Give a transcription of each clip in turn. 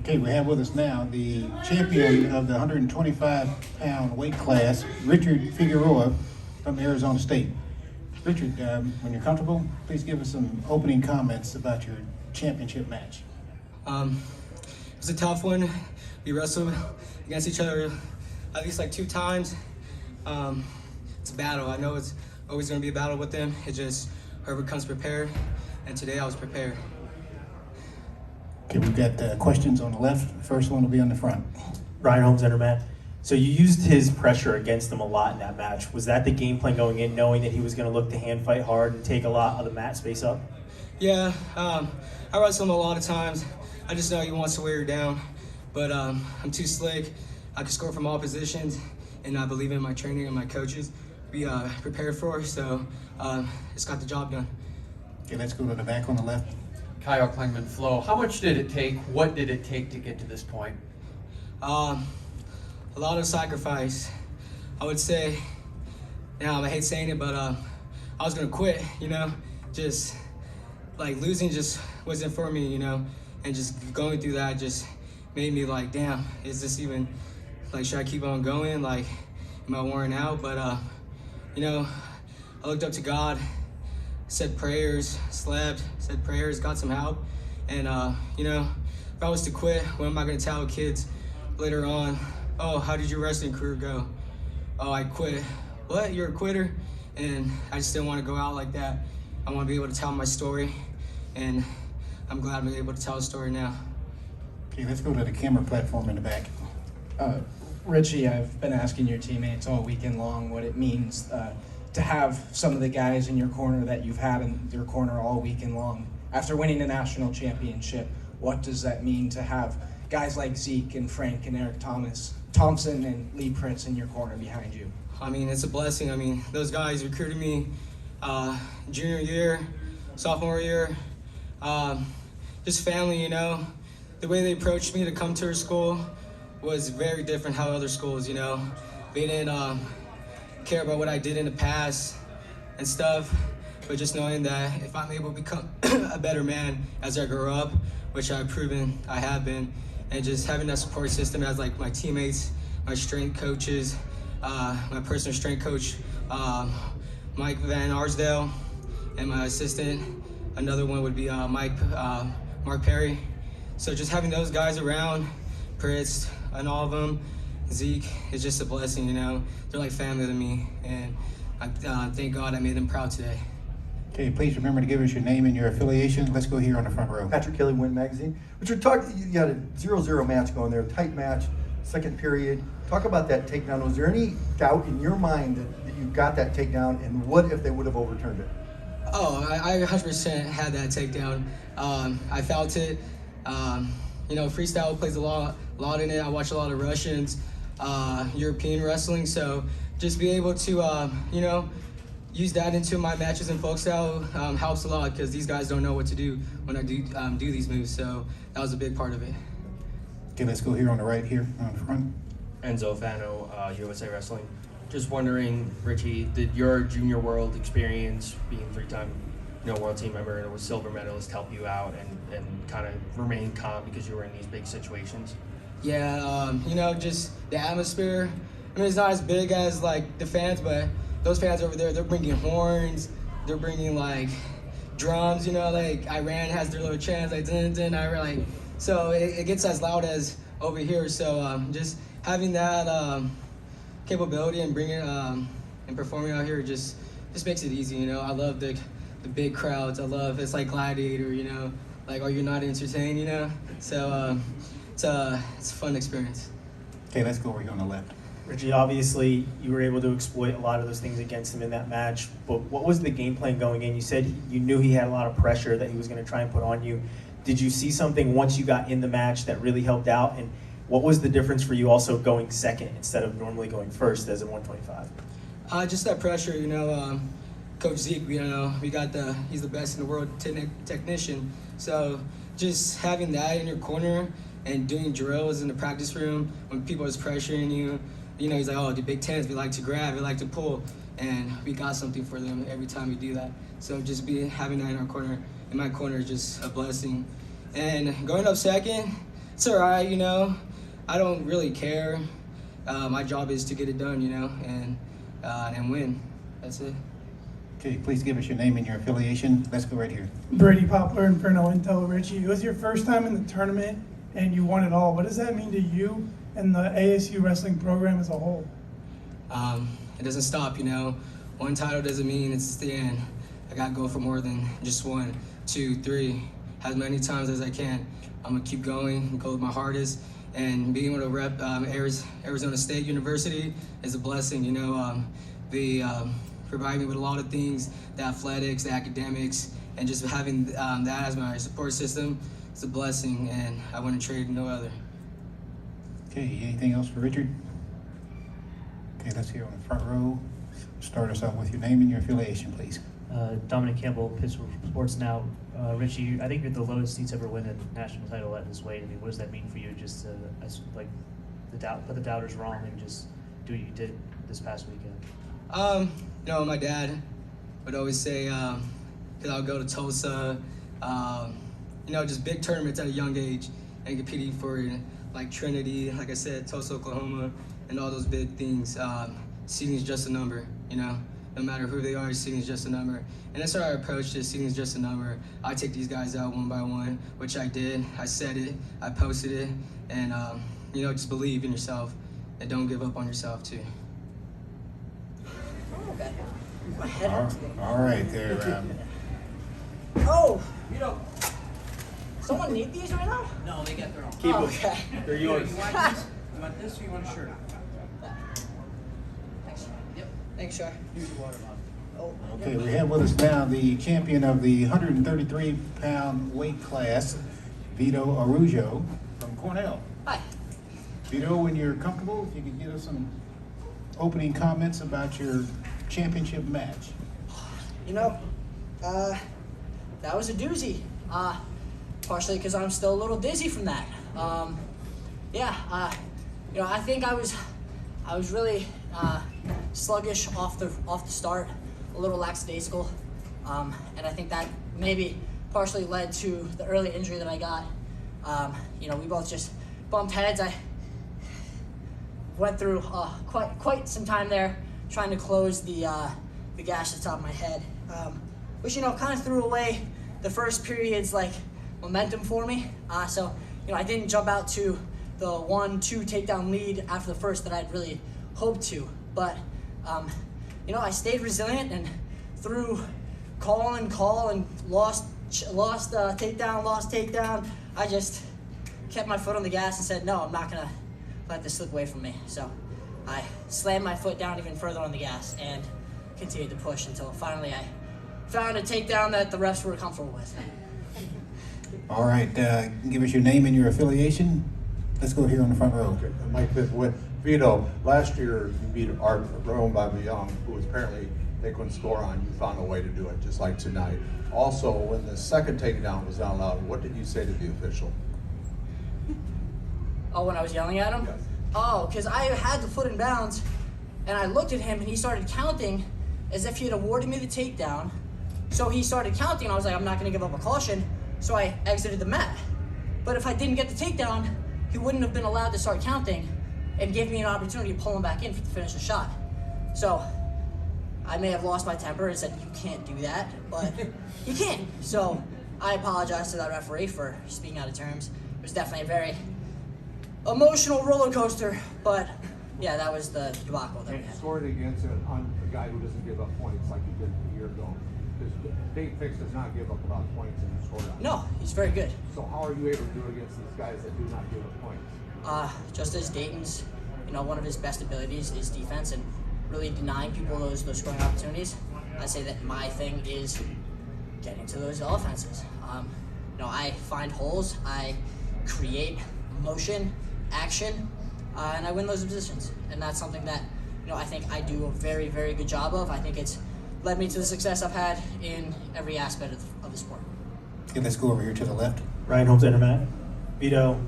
Okay, we have with us now the champion of the 125-pound weight class, Richard Figueroa from Arizona State. Richard, when you're comfortable, please give us some opening comments about your championship match. It was a tough one. We wrestled against each other at least like 2 times. It's a battle. I know it's always going to be a battle with them. It's just whoever comes prepared, and today I was prepared. Okay, we've got questions on the left. First one will be on the front. Ryan Holmes, Intermat. So you used his pressure against him a lot in that match. Was that the game plan going in, knowing that he was going to look to hand fight hard and take a lot of the mat space up? Yeah, I wrestle him a lot of times. I just know he wants to wear you down, but I'm too slick. I can score from all positions, and I believe in my training and my coaches. We prepared for it, so it's got the job done. Okay, let's go to the back on the left. Kyle Klingman, Flo, how much did it take? What did it take to get to this point? A lot of sacrifice. I would say, now I hate saying it, but I was gonna quit, you know? Just, like, losing just wasn't for me, you know? And just going through that just made me like, damn, is this even, like, should I keep on going? Like, am I worn out? But, you know, I looked up to God, said prayers, slept, said prayers, got some help. And, you know, if I was to quit, what am I gonna tell kids later on? Oh, how did your wrestling career go? Oh, I quit. What, you're a quitter? And I just didn't want to go out like that. I want to be able to tell my story, and I'm glad I'm able to tell a story now. Okay, let's go to the camera platform in the back. Richie, I've been asking your teammates all weekend long what it means to have some of the guys in your corner that you've had in your corner all weekend long. After winning the national championship, what does that mean to have guys like Zeke and Frank and Eric Thompson and Lee Pritz in your corner behind you? I mean, it's a blessing. I mean, those guys recruited me junior year, sophomore year. Just family, you know. The way they approached me to come to her school was very different how other schools, you know. They didn't care about what I did in the past and stuff, but just knowing that if I'm able to become a better man as I grow up, which I've proven I have been, and just having that support system as like my teammates, my strength coaches, my personal strength coach, Mike Van Arsdale, and my assistant. Another one would be Mark Perry. So just having those guys around, Pritz and all of them, Zeke, is just a blessing, you know. They're like family to me, and I thank God I made them proud today. Okay, please remember to give us your name and your affiliation. Let's go here on the front row. Patrick Kelly, Win Magazine. Richard, you got a 0-0 match going there, tight match, second period. Talk about that takedown. Was there any doubt in your mind that you got that takedown, and what if they would have overturned it? Oh, I 100% had that takedown. I felt it. You know, freestyle plays a lot in it. I watch a lot of Russians, European wrestling, so just be able to, you know, use that into my matches in folk style helps a lot, because these guys don't know what to do when I do these moves, so that was a big part of it. Okay, let's go here on the right here on the front. Enzo Fano, USA Wrestling. Just wondering, Richie, did your junior world experience, being 3-time world team member and a silver medalist, help you out and kind of remain calm because you were in these big situations? Yeah, you know, just the atmosphere. I mean, it's not as big as like the fans, but those fans over there, they're bringing horns, they're bringing like drums, you know, like Iran has their little chants, like dun dun, like, so it gets as loud as over here. So just having that capability and bringing and performing out here just makes it easy, you know. I love the big crowds. I love, it's like Gladiator, you know, like, are you not entertained, you know? So it's a fun experience. Okay, let's go over here on the left. Richie, obviously you were able to exploit a lot of those things against him in that match, but what was the game plan going in? You said you knew he had a lot of pressure that he was going to try and put on you. Did you see something once you got in the match that really helped out? And what was the difference for you also going second instead of normally going first as a 125? Just that pressure, you know. Coach Zeke, you know, he's the best in the world technician. So just having that in your corner and doing drills in the practice room when people is pressuring you, you know, he's like, oh, the Big Tens, we like to grab, we like to pull, and we got something for them every time we do that. So just having that in my corner is just a blessing. And going up second, It's all right, you know. I don't really care. My job is to get it done, you know, and win. That's it. Okay, please give us your name and your affiliation. Let's go right here. Brady Poplar, Inferno Intel, Richie. It was your first time in the tournament and you won it all. What does that mean to you and the ASU wrestling program as a whole? It doesn't stop, you know. One title doesn't mean it's the end. I got to go for more than just 1, 2, 3, as many times as I can. I'm going to keep going, go with my hardest, and being able to rep Arizona State University is a blessing, you know. They provide me with a lot of things, the athletics, the academics, and just having that as my support system is a blessing, and I wouldn't trade no other. Okay, anything else for Richard? Okay, let's hear on the front row. Start us off with your name and your affiliation, please. Dominic Campbell, Pittsburgh Sports Now. Richie, I think you're the lowest seats ever win a national title at this weight. I mean, what does that mean for you? Just to, put the doubters wrong and just do what you did this past weekend. You know, my dad would always say, because I would go to Tulsa, you know, just big tournaments at a young age and competing for like Trinity, like I said, Tulsa, Oklahoma, and all those big things. Seeding is just a number, you know. No matter who they are, seeding is just a number. And that's how I approached it. Seeding is just a number. I take these guys out one by one, which I did. I said it, I posted it, and you know, just believe in yourself and don't give up on yourself too. All right, there. Oh, you know, someone need these right now? No, they get their own. Keep them. Okay. They're yours. You want these? You want this or you want a shirt? Thanks. Yep. Thanks, Shar. Use your water bottle. Oh, Okay, we have with us now the champion of the 133-pound weight class, Vito Arujau from Cornell. Hi. Vito, when you're comfortable, if you could give us some opening comments about your championship match. You know, that was a doozy. Partially because I'm still a little dizzy from that. You know, I think I was really sluggish off the start, a little lackadaisical, and I think that maybe partially led to the early injury that I got. You know, we both just bumped heads. I went through quite some time there trying to close the gash at the top of my head, which, you know, kind of threw away the first period's like momentum for me. So, you know, I didn't jump out to the 1-2 takedown lead after the first that I'd really hoped to. But, you know, I stayed resilient and through call and lost takedown. I just kept my foot on the gas and said, no, I'm not gonna let this slip away from me. So I slammed my foot down even further on the gas and continued to push until finally I found a takedown that the refs were comfortable with. All right, give us your name and your affiliation. Let's go here on the front row. Okay, Mike with Vito. Last year you beat Art Rome by Young, who was apparently they couldn't score on. You found a way to do it, just like tonight. Also, when the second takedown was not allowed, what did you say to the official? Oh, when I was yelling at him? Yes. Oh, because I had the foot in bounds, and I looked at him, and he started counting as if he had awarded me the takedown. So he started counting, and I was like, I'm not going to give up a caution. So I exited the mat. But if I didn't get the takedown, he wouldn't have been allowed to start counting and give me an opportunity to pull him back in to finish the shot. So I may have lost my temper and said, you can't do that, but you can. So I apologize to that referee for speaking out of terms. It was definitely a very emotional roller coaster, but yeah, that was the debacle that we had. Scored against a guy who doesn't give up points like you did a year ago. Because Dayton Fix does not give up a lot of points and you scored on. No, he's very good. So how are you able to do it against these guys that do not give up points? Just as Dayton's, you know, one of his best abilities is defense and really denying people those scoring opportunities. I say that my thing is getting to those offenses. You know, I find holes, I create motion, action, and I win those positions. And that's something that, you know, I think I do a very, very good job of. I think it's led me to the success I've had in every aspect of the sport. Okay, let's go over here to the left. Ryan Holmes, Intermat. Vito,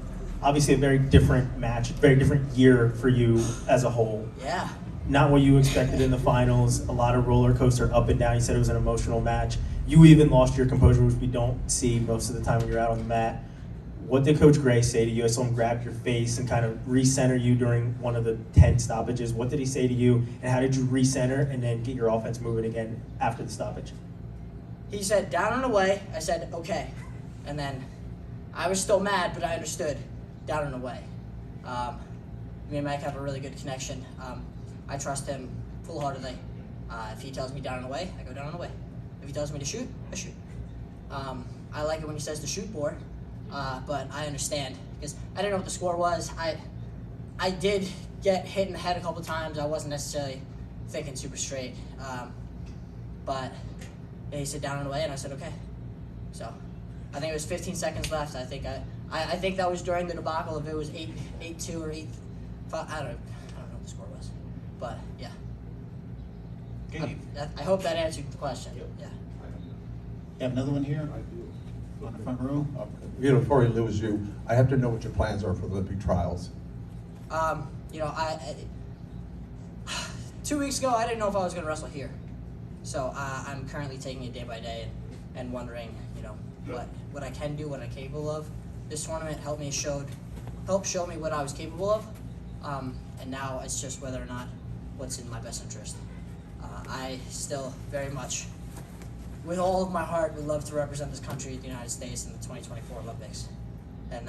obviously a very different match, very different year for you as a whole. Yeah. Not what you expected in the finals, a lot of roller coaster up and down. You said it was an emotional match. You even lost your composure, which we don't see most of the time when you're out on the mat. What did Coach Gray say to you? I saw him grab your face and kind of recenter you during one of the 10 stoppages. What did he say to you, and how did you recenter and then get your offense moving again after the stoppage? He said, down and away. I said, okay. And then I was still mad, but I understood. Down and away. Me and Mike have a really good connection. I trust him full-heartedly. If he tells me down and away, I go down and away. If he tells me to shoot, I shoot. I like it when he says to shoot more, but I understand because I didn't know what the score was. I did get hit in the head a couple times. I wasn't necessarily thinking super straight, but he said down and away, and I said okay. So I think it was 15 seconds left. I think that was during the debacle. If it was 8-2 or 8-5, I don't know what the score was, but yeah. I hope that answered the question. Yeah. You have another one here on the front row. Vito, before we lose you, I have to know what your plans are for the Olympic trials. You know, 2 weeks ago, I didn't know if I was going to wrestle here. So I'm currently taking it day by day and wondering, you know, what I can do, what I'm capable of. This tournament helped show me what I was capable of. And now it's just whether or not what's in my best interest. I still very much, with all of my heart, would love to represent this country, the United States, in the 2024 Olympics. And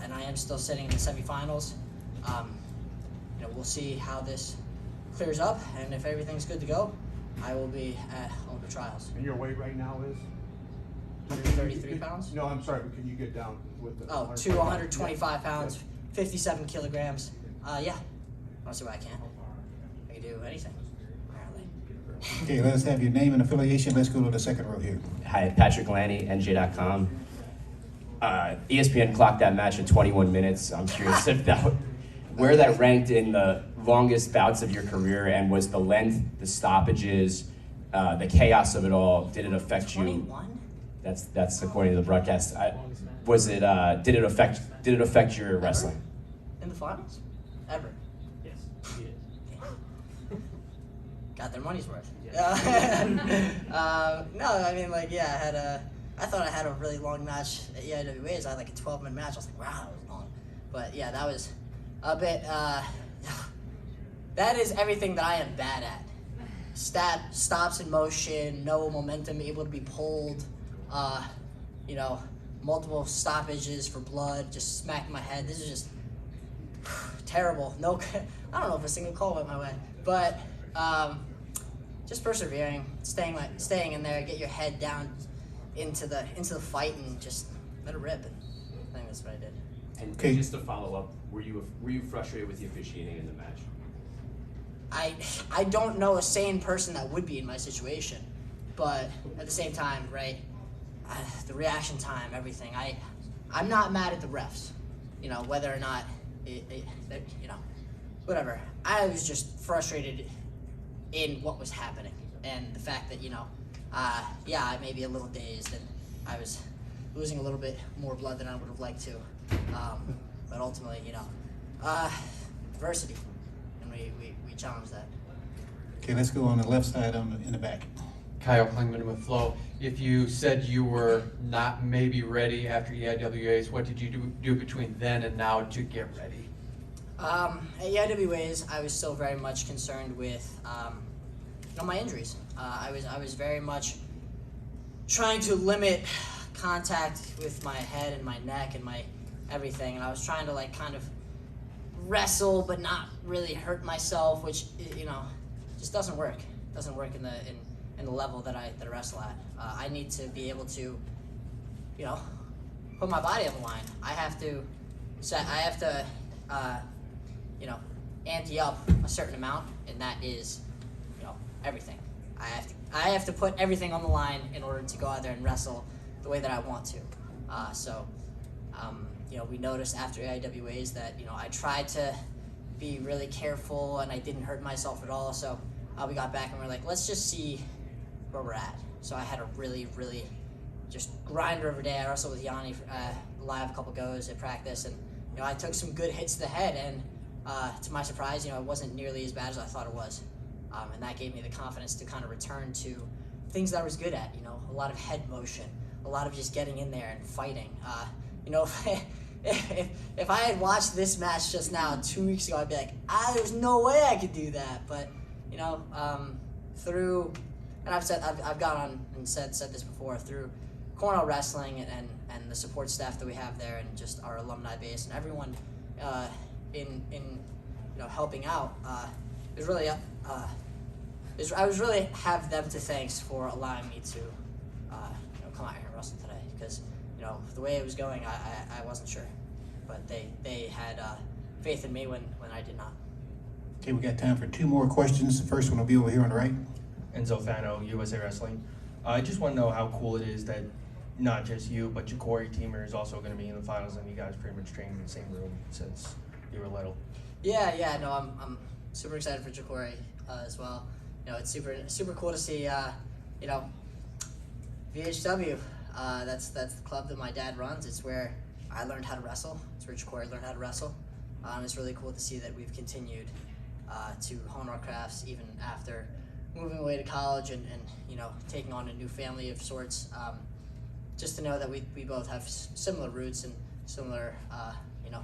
and I am still sitting in the semifinals. You know, we'll see how this clears up, and if everything's good to go, I will be at Olympic trials. And your weight right now is? 133 pounds? No, I'm sorry, but can you get down with the? Oh, to 125 pounds, 57 kilograms. Yeah, I'll see what I can. I can do anything, apparently. Okay, let us have your name and affiliation. Let's go to the second row here. Hi, Patrick Lanny, NJ.com. ESPN clocked that match at 21 minutes. I'm curious if where that ranked in the longest bouts of your career, and was the length, the stoppages, the chaos of it all, did it affect you? 21? That's according to the broadcast. Did it affect your wrestling? In the finals? Ever? Yes, he is. Got their money's worth. No, I mean, like, yeah, I thought I had a really long match at EIWAs. I had like a 12-minute match. I was like, wow, that was long. But yeah, that was a bit, that is everything that I am bad at. Stops in motion, no momentum, able to be pulled, you know, multiple stoppages for blood, just smacking my head. This is just terrible. No, I don't know if a single call went my way, but just persevering, staying in there, get your head down into the fight and just let it rip. And I think that's what I did. And Okay. just to follow up, were you frustrated with the officiating in the match? I don't know a sane person that would be in my situation, but at the same time, right? The reaction time, everything. I'm not mad at the refs, you know, whether or not you know, whatever. I was just frustrated in what was happening, and the fact that, you know, yeah, I may be a little dazed, and I was losing a little bit more blood than I would have liked to, but ultimately, you know, adversity, and we challenged that. Okay, let's go on the left side in the back. Kyle Klingman with Flo. If you said you were not maybe ready after EIWAs, what did you do between then and now to get ready? At EIWAs, I was still very much concerned with you know, my injuries. I was very much trying to limit contact with my head and my neck and my everything, and I was trying to like kind of wrestle but not really hurt myself, which, you know, just doesn't work. Doesn't work in the level that I wrestle at. I need to be able to, you know, put my body on the line. I have to, you know, ante up a certain amount, and that is, you know, everything. I have to put everything on the line in order to go out there and wrestle the way that I want to. You know, we noticed after AIWAs that, you know, I tried to be really careful and I didn't hurt myself at all. So we got back and we're like, let's just see where we're at. So I had a really, really just grinder every day. I wrestled with Yanni live a couple goes at practice, and, you know, I took some good hits to the head, and to my surprise, you know, it wasn't nearly as bad as I thought it was. And that gave me the confidence to kind of return to things that I was good at, you know, a lot of head motion, a lot of just getting in there and fighting. you know, if I had watched this match just now 2 weeks ago, I'd be like, there's no way I could do that. But you know, through, and I've gone on and said this before, through Cornell Wrestling and the support staff that we have there, and just our alumni base and everyone in you know, helping out, it was really I was really have them to thanks for allowing me to you know, come out here and wrestle today, because you know, the way it was going, I wasn't sure, but they had faith in me when I did not. Okay, we got time for 2 more questions. The first one will be over here on the right. Enzo Fano, USA Wrestling. I just want to know how cool it is that not just you, but your Corey teamer is also going to be in the finals, and you guys pretty much trained in the same room since you were little. Yeah, no, I'm super excited for Ja'Cory as well. You know, it's super cool to see. You know, VHW. That's the club that my dad runs. It's where I learned how to wrestle. It's where Ja'Cory learned how to wrestle. It's really cool to see that we've continued to hone our crafts even after moving away to college and you know, taking on a new family of sorts. Just to know that we both have similar roots and similar you know,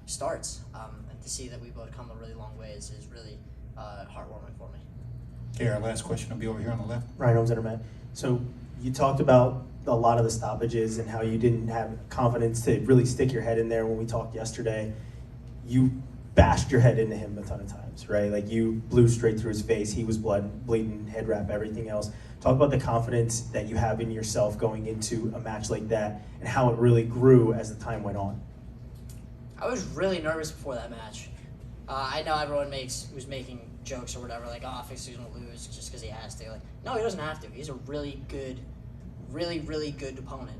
starts, and to see that we both come a really long way is really heartwarming for me. Okay, our last question will be over here on the left. Ryan Holmes, Internet. So you talked about a lot of the stoppages and how you didn't have confidence to really stick your head in there when we talked yesterday. You bashed your head into him a ton of times, right? Like, you blew straight through his face. He was bleeding, head wrap, everything else. Talk about the confidence that you have in yourself going into a match like that and how it really grew as the time went on. I was really nervous before that match. I know everyone was making jokes or whatever, like, oh, Fix is gonna lose just because he has to. Like, no, he doesn't have to. He's a really good, really good opponent.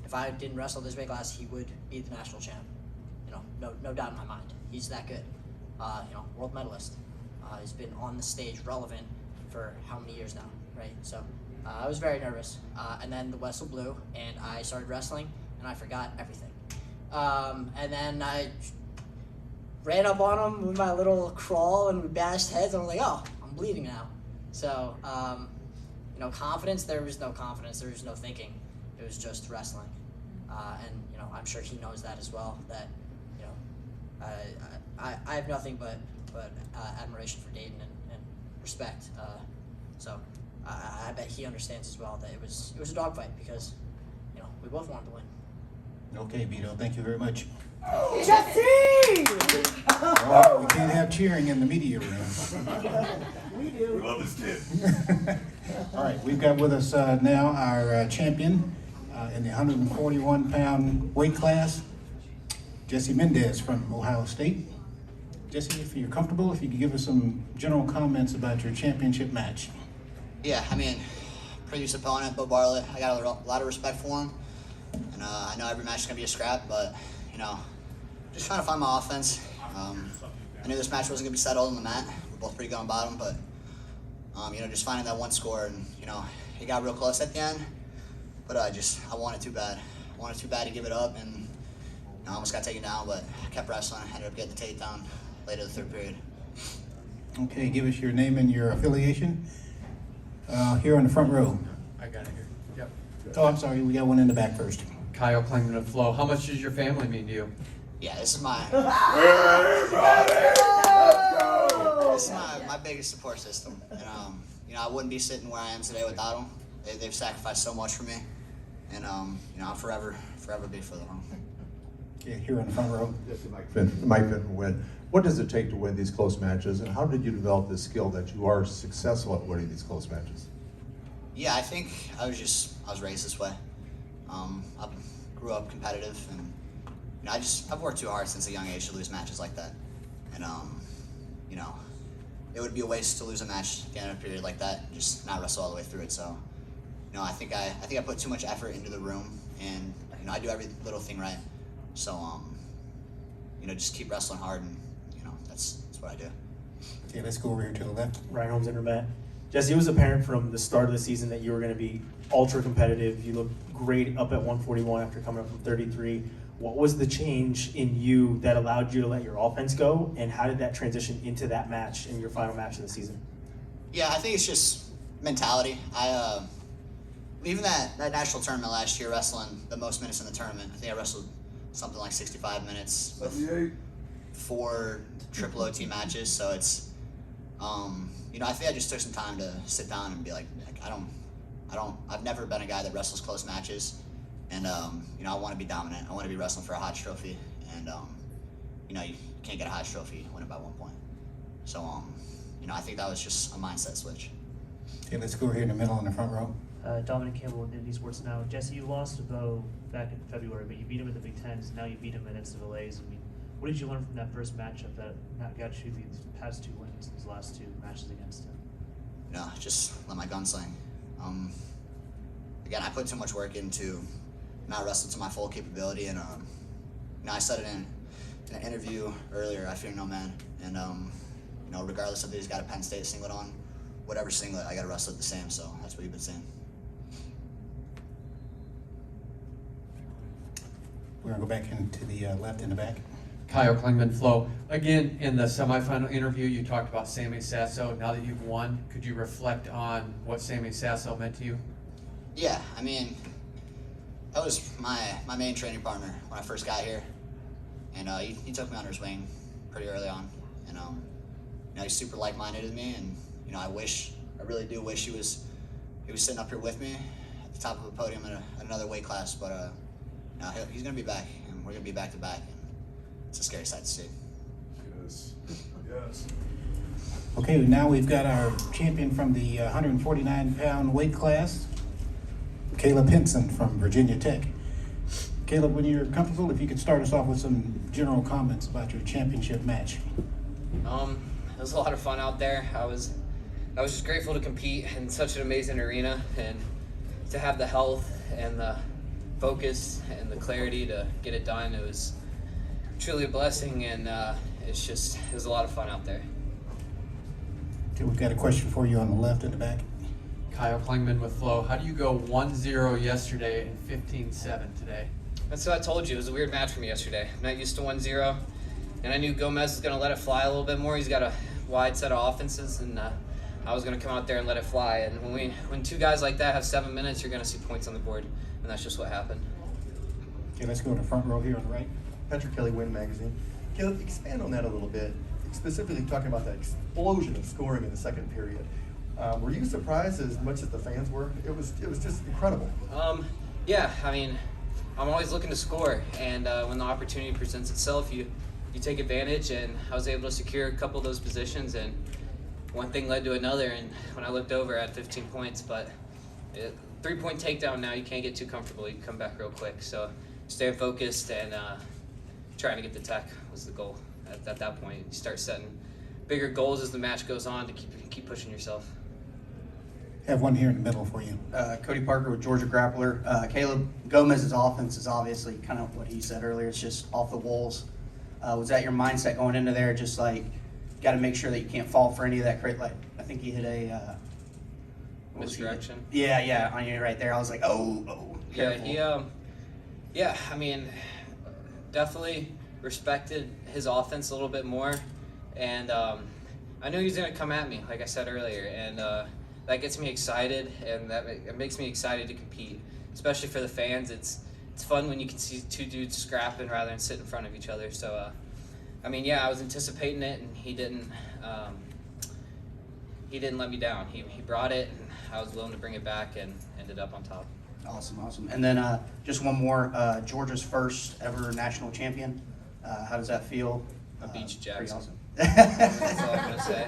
If I didn't wrestle this weight class, he would be the national champ. You know, no doubt in my mind. He's that good. You know, world medalist. He's been on the stage relevant for how many years now, right? So I was very nervous. And then the whistle blew, and I started wrestling, and I forgot everything. And then I ran up on him with my little crawl, and we bashed heads. I'm like, oh, I'm bleeding now. So, you know, confidence, there was no confidence. There was no thinking. It was just wrestling. And, you know, I'm sure he knows that as well, that, you know, I have nothing but admiration for Dayton and respect. So I bet he understands as well that it was a dogfight, because, you know, we both wanted to win. Okay, Vito, thank you very much. Jesse! Well, we can't have cheering in the media room. We do. We love this kid. All right, we've got with us now our champion in the 141-pound weight class, Jesse Mendez from Ohio State. Jesse, if you're comfortable, if you could give us some general comments about your championship match. Yeah, I mean, previous opponent, Bo Bartlett, I got a lot of respect for him. And I know every match is going to be a scrap, but, you know, just trying to find my offense. I knew this match wasn't going to be settled on the mat. We're both pretty good on bottom, but, you know, just finding that one score, and, you know, it got real close at the end, but I wanted too bad. I wanted too bad to give it up, and, you know, I almost got taken down, but I kept wrestling. I ended up getting the takedown later the third period. Okay, give us your name and your affiliation. Here on the front row. I got it here. Yep. Oh, I'm sorry, we got one in the back first. Cael claiming to Flo. How much does your family mean to you? Yeah, this is my my biggest support system. And, you know, I wouldn't be sitting where I am today without them. They've sacrificed so much for me, and you know, I'll forever be for them. Okay, here on the front row. Mike Finn, what does it take to win these close matches, and how did you develop this skill that you are successful at winning these close matches? Yeah, I think I was raised this way. I grew up competitive, and, you know, I've worked too hard since a young age to lose matches like that. And you know, it would be a waste to lose a match at the end of a period like that and just not wrestle all the way through it. So, you know, I think I put too much effort into the room, and, you know, I do every little thing right. So, you know, just keep wrestling hard, and, you know, that's what I do. Okay, let's go over here to the left. Ryan Holmes, Internet. Jesse, it was apparent from the start of the season that you were going to be ultra competitive. You looked great up at 141 after coming up from 33. What was the change in you that allowed you to let your offense go, and how did that transition into that match in your final match of the season? Yeah, I think it's just mentality. even that national tournament last year, wrestling the most minutes in the tournament. I think I wrestled something like 65 minutes with 4 triple OT matches. So it's, you know, I think I just took some time to sit down and be like I've never been a guy that wrestles close matches, and you know, I want to be dominant. I want to be wrestling for a Hodge Trophy, and you know, you can't get a Hodge Trophy, win it by 1 point. So you know, I think that was just a mindset switch. Okay, let's go here in the middle in the front row. Dominic Campbell in Indy Sports Now. Jesse, you lost to Bo back in February, but you beat him in the Big Tens. Now you beat him in NCAAs. I mean, what did you learn from that first matchup that got you these past 2 wins, these last 2 matches against him? You know, just let my gun sling. Again, I put too much work into not wrestling to my full capability, and you know, I said it in an interview earlier. I fear no man, and you know, regardless if he's got a Penn State singlet on, whatever singlet, I got to wrestle it the same. So that's what you've been saying. We're gonna go back into the left in the back. Kyle Klingman, Flo. Again, in the semifinal interview, you talked about Sammy Sasso. Now that you've won, could you reflect on what Sammy Sasso meant to you? Yeah, I mean, that was my main training partner when I first got here, and he took me under his wing pretty early on, and you know, he's super like-minded with me, and you know, I really do wish he was sitting up here with me at the top of a podium in another weight class, but you know, he's gonna be back, and we're gonna be back to back, and it's a scary sight to see. Yes. Yes. Okay, now we've got our champion from the 149-pound weight class, Caleb Henson from Virginia Tech. Caleb, when you're comfortable, if you could start us off with some general comments about your championship match. It was a lot of fun out there. I was just grateful to compete in such an amazing arena, and to have the health and the focus and the clarity to get it done. It was truly a blessing, and it was a lot of fun out there. Okay, we've got a question for you on the left in the back. Kyle Klingman with Flo. How do you go 1-0 yesterday and 15-7 today? That's what I told you. It was a weird match for me yesterday. I'm not used to 1-0, and I knew Gomez was going to let it fly a little bit more. He's got a wide set of offenses, and I was going to come out there and let it fly. And when 2 guys like that have 7 minutes, you're going to see points on the board, and that's just what happened. Okay, let's go to the front row here on the right. Patrick Kelly, Win Magazine. Caleb, expand on that a little bit, specifically talking about that explosion of scoring in the second period. Were you surprised as much as the fans were? It was just incredible. Yeah, I mean, I'm always looking to score, and when the opportunity presents itself, you take advantage, and I was able to secure a couple of those positions, and one thing led to another, and when I looked over, I had 15 points, but 3-point takedown now, you can't get too comfortable. You can come back real quick, so staying focused and trying to get the tech was the goal. At that point, you start setting bigger goals as the match goes on to keep pushing yourself. Have one here in the middle for you. Cody Parker with Georgia Grappler. Caleb, Gomez's offense is obviously kind of what he said earlier. It's just off the walls. Was that your mindset going into there? Just like, got to make sure that you can't fall for any of that. Like, I think he hit a Misdirection. Yeah, on you right there. I was like, oh. Yeah, yeah. I mean, definitely respected his offense a little bit more, and I knew he was going to come at me, like I said earlier, and that gets me excited, and it makes me excited to compete, especially for the fans. It's fun when you can see 2 dudes scrapping rather than sit in front of each other. So, I mean, yeah, I was anticipating it, and he didn't let me down. He brought it, and I was willing to bring it back, and ended up on top. Awesome. And then just one more, Georgia's first ever national champion. How does that feel? I beat you, Jackson. Pretty awesome. That's all I'm going to say.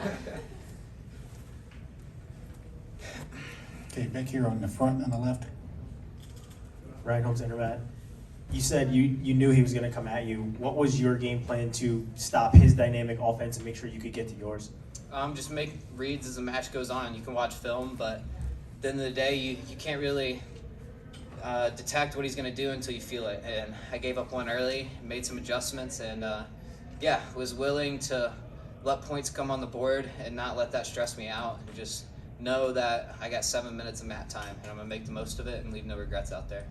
Okay, back here on the front on the left. Ryan Holmes, Intermat. You said you knew he was going to come at you. What was your game plan to stop his dynamic offense and make sure you could get to yours? Just make reads as the match goes on. You can watch film, but at the end of the day, you can't really detect what he's going to do until you feel it. And I gave up one early, made some adjustments, and was willing to let points come on the board and not let that stress me out. And just know that I got 7 minutes of mat time, and I'm going to make the most of it and leave no regrets out there.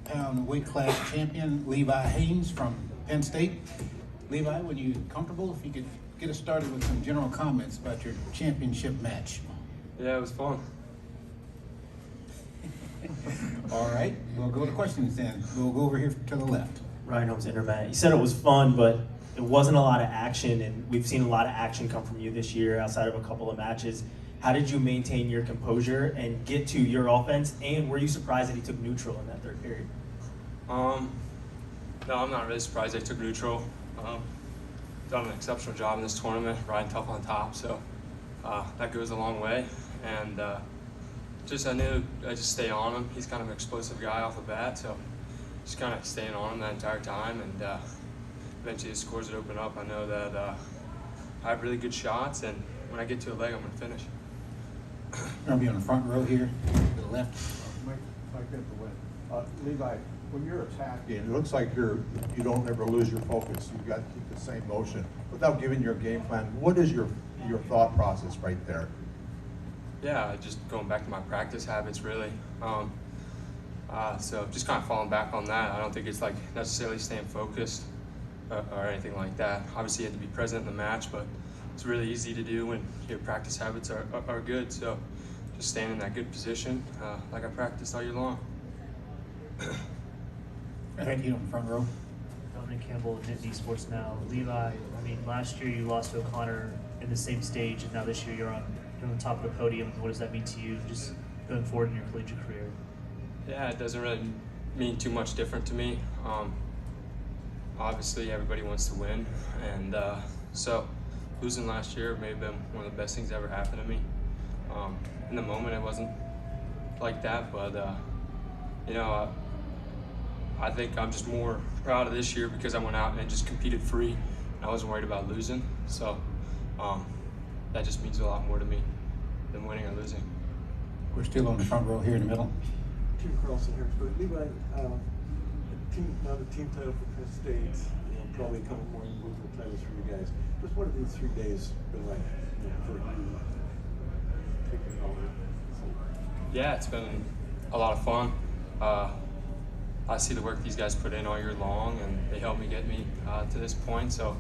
Pound weight class champion, Levi Haines from Penn State. Levi, when you're comfortable, if you could get us started with some general comments about your championship match. Yeah, it was fun. All right, we'll go to questions then. We'll go over here to the left. Ryan Holmes, Intermat. You said it was fun, but it wasn't a lot of action, and we've seen a lot of action come from you this year outside of a couple of matches. How did you maintain your composure and get to your offense, and were you surprised that he took neutral in that third period? No, I'm not really surprised they took neutral. Done an exceptional job in this tournament, riding tough on top, so that goes a long way. And I knew I just stay on him. He's kind of an explosive guy off the bat, so just kind of staying on him that entire time. And eventually the scores would open up. I know that I have really good shots, and when I get to a leg, I'm going to finish. I'll be on the front row here to the left. Levi, when you're attacking, it looks like you don't ever lose your focus. You've got to keep the same motion. Without giving your game plan, what is your thought process right there? Yeah, just going back to my practice habits, really. So just kind of falling back on that. I don't think it's like necessarily staying focused or anything like that. Obviously, you have to be present in the match, but it's really easy to do when your practice habits are good. So just staying in that good position, like I practiced all year long. Right here on the front row. Dominic Campbell, Nittany Sports Now. Levi, I mean, last year you lost to O'Connor in the same stage, and now this year you're on the top of the podium. What does that mean to you, just going forward in your collegiate career? Yeah, it doesn't really mean too much different to me. Obviously, everybody wants to win, and so losing last year may have been one of the best things that ever happened to me. In the moment, it wasn't like that, but you know, I think I'm just more proud of this year because I went out and just competed free. And I wasn't worried about losing, so that just means a lot more to me than winning or losing. We're still on the front row here in the middle. Tim Carlson here. But Levi, now the team title for Penn State, probably a couple more individual titles for you guys. Just what have these 3 days been like for you taking over? Yeah, it's been a lot of fun. I see the work these guys put in all year long, and they helped me get me to this point. So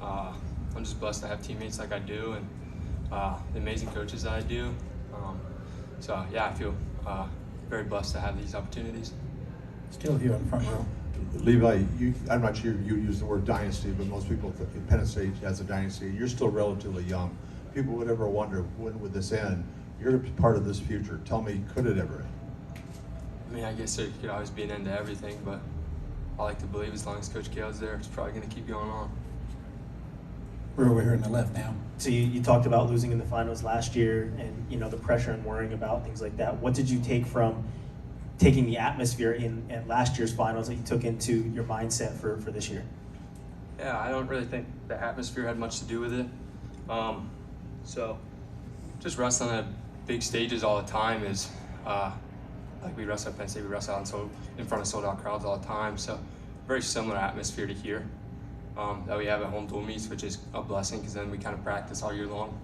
I'm just blessed to have teammates like I do, and the amazing coaches that I do. So yeah, I feel very blessed to have these opportunities. Still here on the front row. Levi, I'm not sure you use the word dynasty, but most people think Penn State has a dynasty. You're still relatively young. People would ever wonder, when would this end? You're part of this future. Tell me, could it ever end? I mean, I guess there could always be an end to everything, but I like to believe as long as Coach Cael's there, it's probably going to keep going on. We're over here on the left now. So you talked about losing in the finals last year and the pressure and worrying about things like that. What did you take from taking the atmosphere in last year's finals that you took into your mindset for this year? Yeah, I don't really think the atmosphere had much to do with it. So just wrestling at big stages all the time is like we wrestle at Penn State, we wrestle out in front of sold-out crowds all the time. So very similar atmosphere to here that we have at home dual meets, which is a blessing because then we kind of practice all year long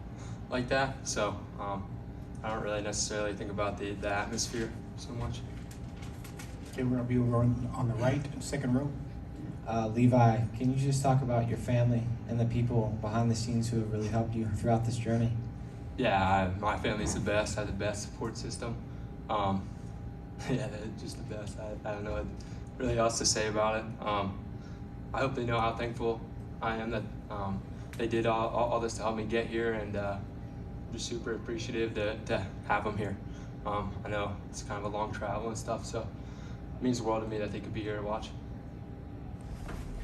like that. So I don't really necessarily think about the atmosphere so much. Okay, we're gonna be over on the right, second row. Levi, can you just talk about your family and the people behind the scenes who have really helped you throughout this journey? Yeah, my family's the best. I have the best support system. Yeah, they're just the best. I don't know what really else to say about it. I hope they know how thankful I am that they did all this to help me get here, and I'm just super appreciative to have them here. I know it's kind of a long travel and stuff, so it means the world to me that they could be here to watch.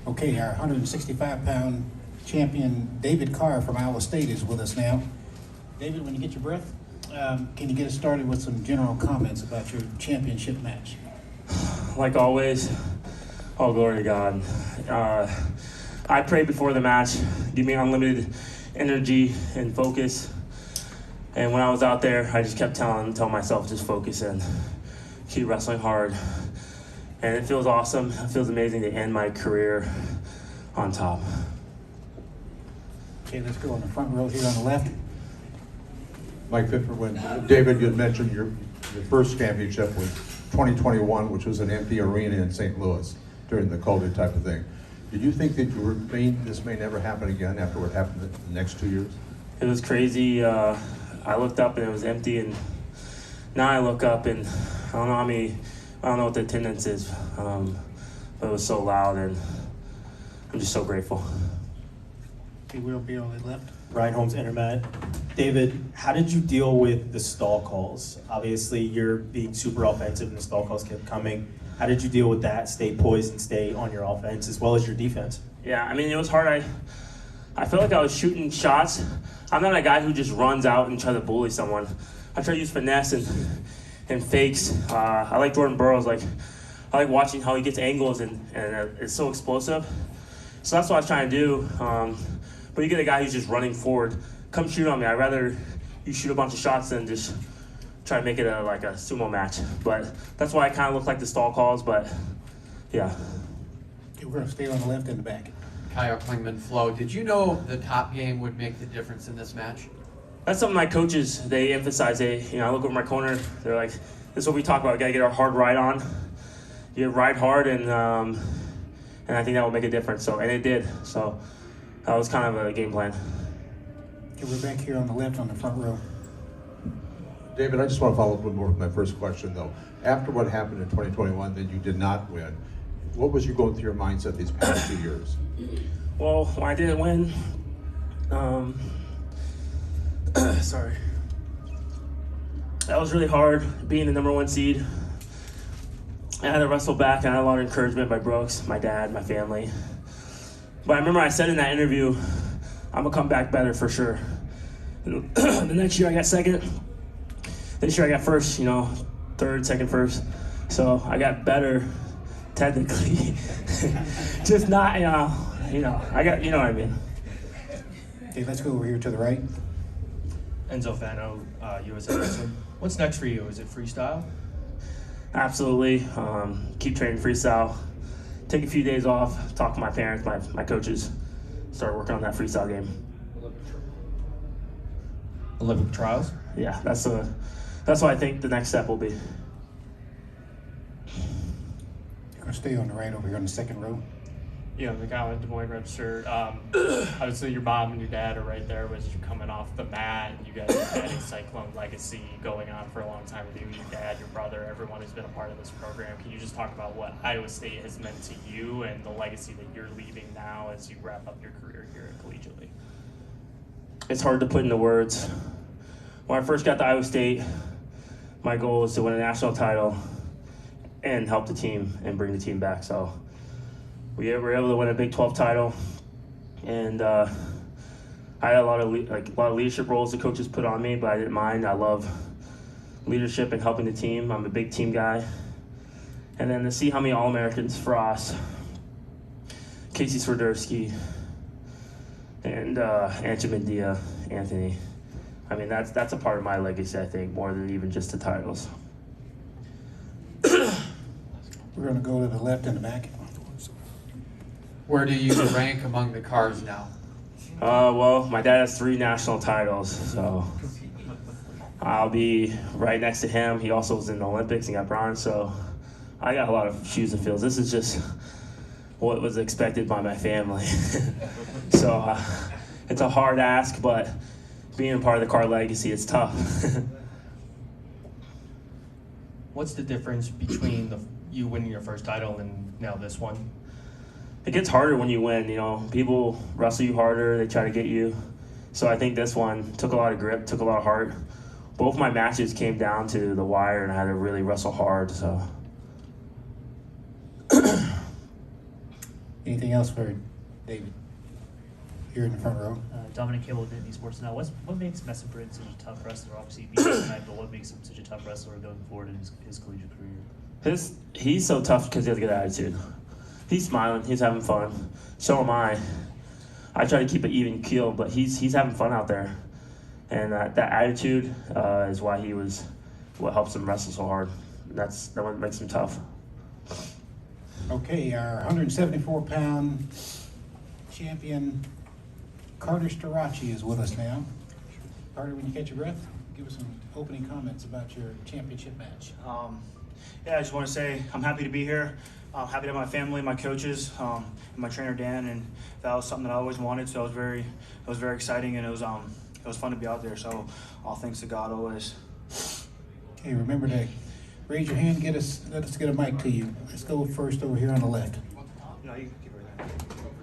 Okay, our 165-pound champion David Carr from Iowa State is with us now. David, when you get your breath, can you get us started with some general comments about your championship match? Like always, all glory to God. I prayed before the match, give me unlimited energy and focus. And when I was out there, I just kept telling myself, just focus and keep wrestling hard. And it feels awesome. It feels amazing to end my career on top. Okay, let's go on the front row here on the left. Mike Fitterwin, David, you had mentioned your first championship was 2021, which was an empty arena in St. Louis during the COVID type of thing. Did you think that this may never happen again after what happened the next 2 years? It was crazy. I looked up and it was empty, and now I look up and I don't know what the attendance is, but it was so loud, and I'm just so grateful. He will be on the left. Ryan Holmes, Intermat. David, how did you deal with the stall calls? Obviously, you're being super offensive and the stall calls kept coming. How did you deal with that? Stay poised and stay on your offense as well as your defense? Yeah, I mean, it was hard. I felt like I was shooting shots. I'm not a guy who just runs out and tries to bully someone. I try to use finesse and fakes. I like Jordan Burroughs. I like watching how he gets angles and it's so explosive. So that's what I was trying to do. But you get a guy who's just running forward. Come shoot on me. I'd rather you shoot a bunch of shots than just try to make it like a sumo match. But that's why I kind of look like the stall calls, but yeah. Okay, we're going to stay on the left and the back. Kyle Klingman, Flo, did you know the top game would make the difference in this match? That's something my coaches, they emphasize. I look over my corner, they're like, this is what we talk about. We got to get our hard ride on. You ride hard, and I think that will make a difference. And it did. So that was kind of a game plan. Okay, we're back here on the left on the front row. David, I just want to follow up with more with my first question, though. After what happened in 2021, that you did not win, what was you going through your mindset these past 2 years? Well, when I didn't win, sorry. That was really hard, being the #1 seed. I had to wrestle back, and I had a lot of encouragement by Brooks, my dad, my family. But I remember I said in that interview, I'm going to come back better for sure. The next year I got second. This year I got first, third, second, first. So I got better, technically. Just not, I got, you know what I mean. Okay, let's go over here to the right. Enzo Fano, USA Wrestling. What's next for you? Is it freestyle? Absolutely. Keep training freestyle. Take a few days off. Talk to my parents, my coaches. Start working on that freestyle game. Olympic trials? Yeah, that's what I think the next step will be. You're going to stay on the right over here on the second row. Yeah, the guy in Des Moines registered. Obviously, your mom and your dad are right there as you're coming off the mat. You guys have had a Cyclone legacy going on for a long time with you, your dad, your brother, everyone who's been a part of this program. Can you just talk about what Iowa State has meant to you and the legacy that you're leaving now as you wrap up your career here collegiately? It's hard to put into words. When I first got to Iowa State, my goal was to win a national title and help the team and bring the team back. So we were able to win a Big 12 title, and I had a lot of leadership roles the coaches put on me, but I didn't mind. I love leadership and helping the team. I'm a big team guy. And then to see how many All-Americans, Frost, Casey Swiderski, and Anthony, I mean, that's a part of my legacy, I think, more than even just the titles. We're going to go to the left and the back. Where do you rank among the Carrs now? Well, my dad has 3 national titles, so I'll be right next to him. He also was in the Olympics and got bronze, so I got a lot of shoes to fill. This is just what was expected by my family. So it's a hard ask, but being a part of the Carr legacy, it's tough. What's the difference between you winning your first title and now this one? It gets harder when you win, People wrestle you harder, they try to get you. So I think this one took a lot of grip, took a lot of heart. Both my matches came down to the wire, and I had to really wrestle hard, so. Anything else for David? Here in the front row. Dominic Cael with Disney Sports Now. What makes Messenbrin such a tough wrestler? Obviously, being tonight, but what makes him such a tough wrestler going forward in his collegiate career? He's so tough because he has a good attitude. He's smiling, he's having fun. So am I. I try to keep an even keel, but he's having fun out there. And that attitude is why what helps him wrestle so hard. That's what makes him tough. Okay, our 174-pound champion, Carter Starocci, is with us now. Carter, when you catch your breath, give us some opening comments about your championship match. Yeah, I just want to say I'm happy to be here. I'm happy to have my family, my coaches, and my trainer Dan, and that was something that I always wanted. So it was very exciting, and it was fun to be out there. So all thanks to God always. Okay, remember to Raise your hand, let us get a mic to you. Let's go first over here on the left. No, you can keep it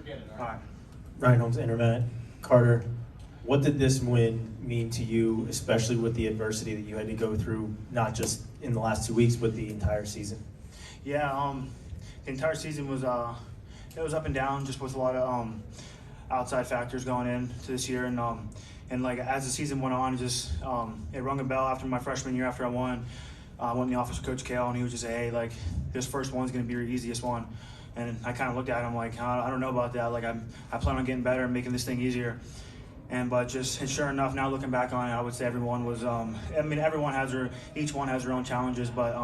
there. All right. Ryan Holmes, Internet. Carter, what did this win mean to you, especially with the adversity that you had to go through, not just in the last 2 weeks, but the entire season? Yeah, the entire season was it was up and down, just with a lot of outside factors going into this year, and like as the season went on, just it rung a bell after my freshman year after I won. I went in the office with Coach Cael, and he was just say, hey, like this first one's gonna be your easiest one. And I kind of looked at him like, I don't know about that. Like I plan on getting better and making this thing easier. But sure enough, now looking back on it, I would say everyone was. Each one has their own challenges, but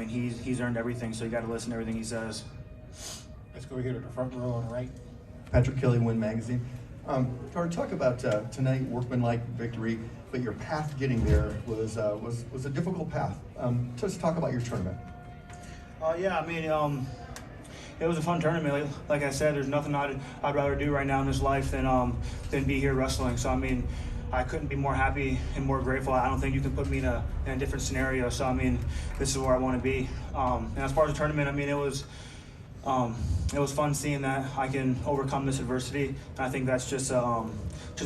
he's earned everything. So you got to listen to everything he says. Let's go here to the front row on the right. Patrick Kelly, Win Magazine. Carter, talk about tonight, workmanlike victory, but your path getting there was a difficult path. Just talk about your tournament. It was a fun tournament. Like I said, there's nothing I'd rather do right now in this life than be here wrestling. So I couldn't be more happy and more grateful. I don't think you can put me in a different scenario. So this is where I want to be. And as far as the tournament, it was fun seeing that I can overcome this adversity. And I think that's just a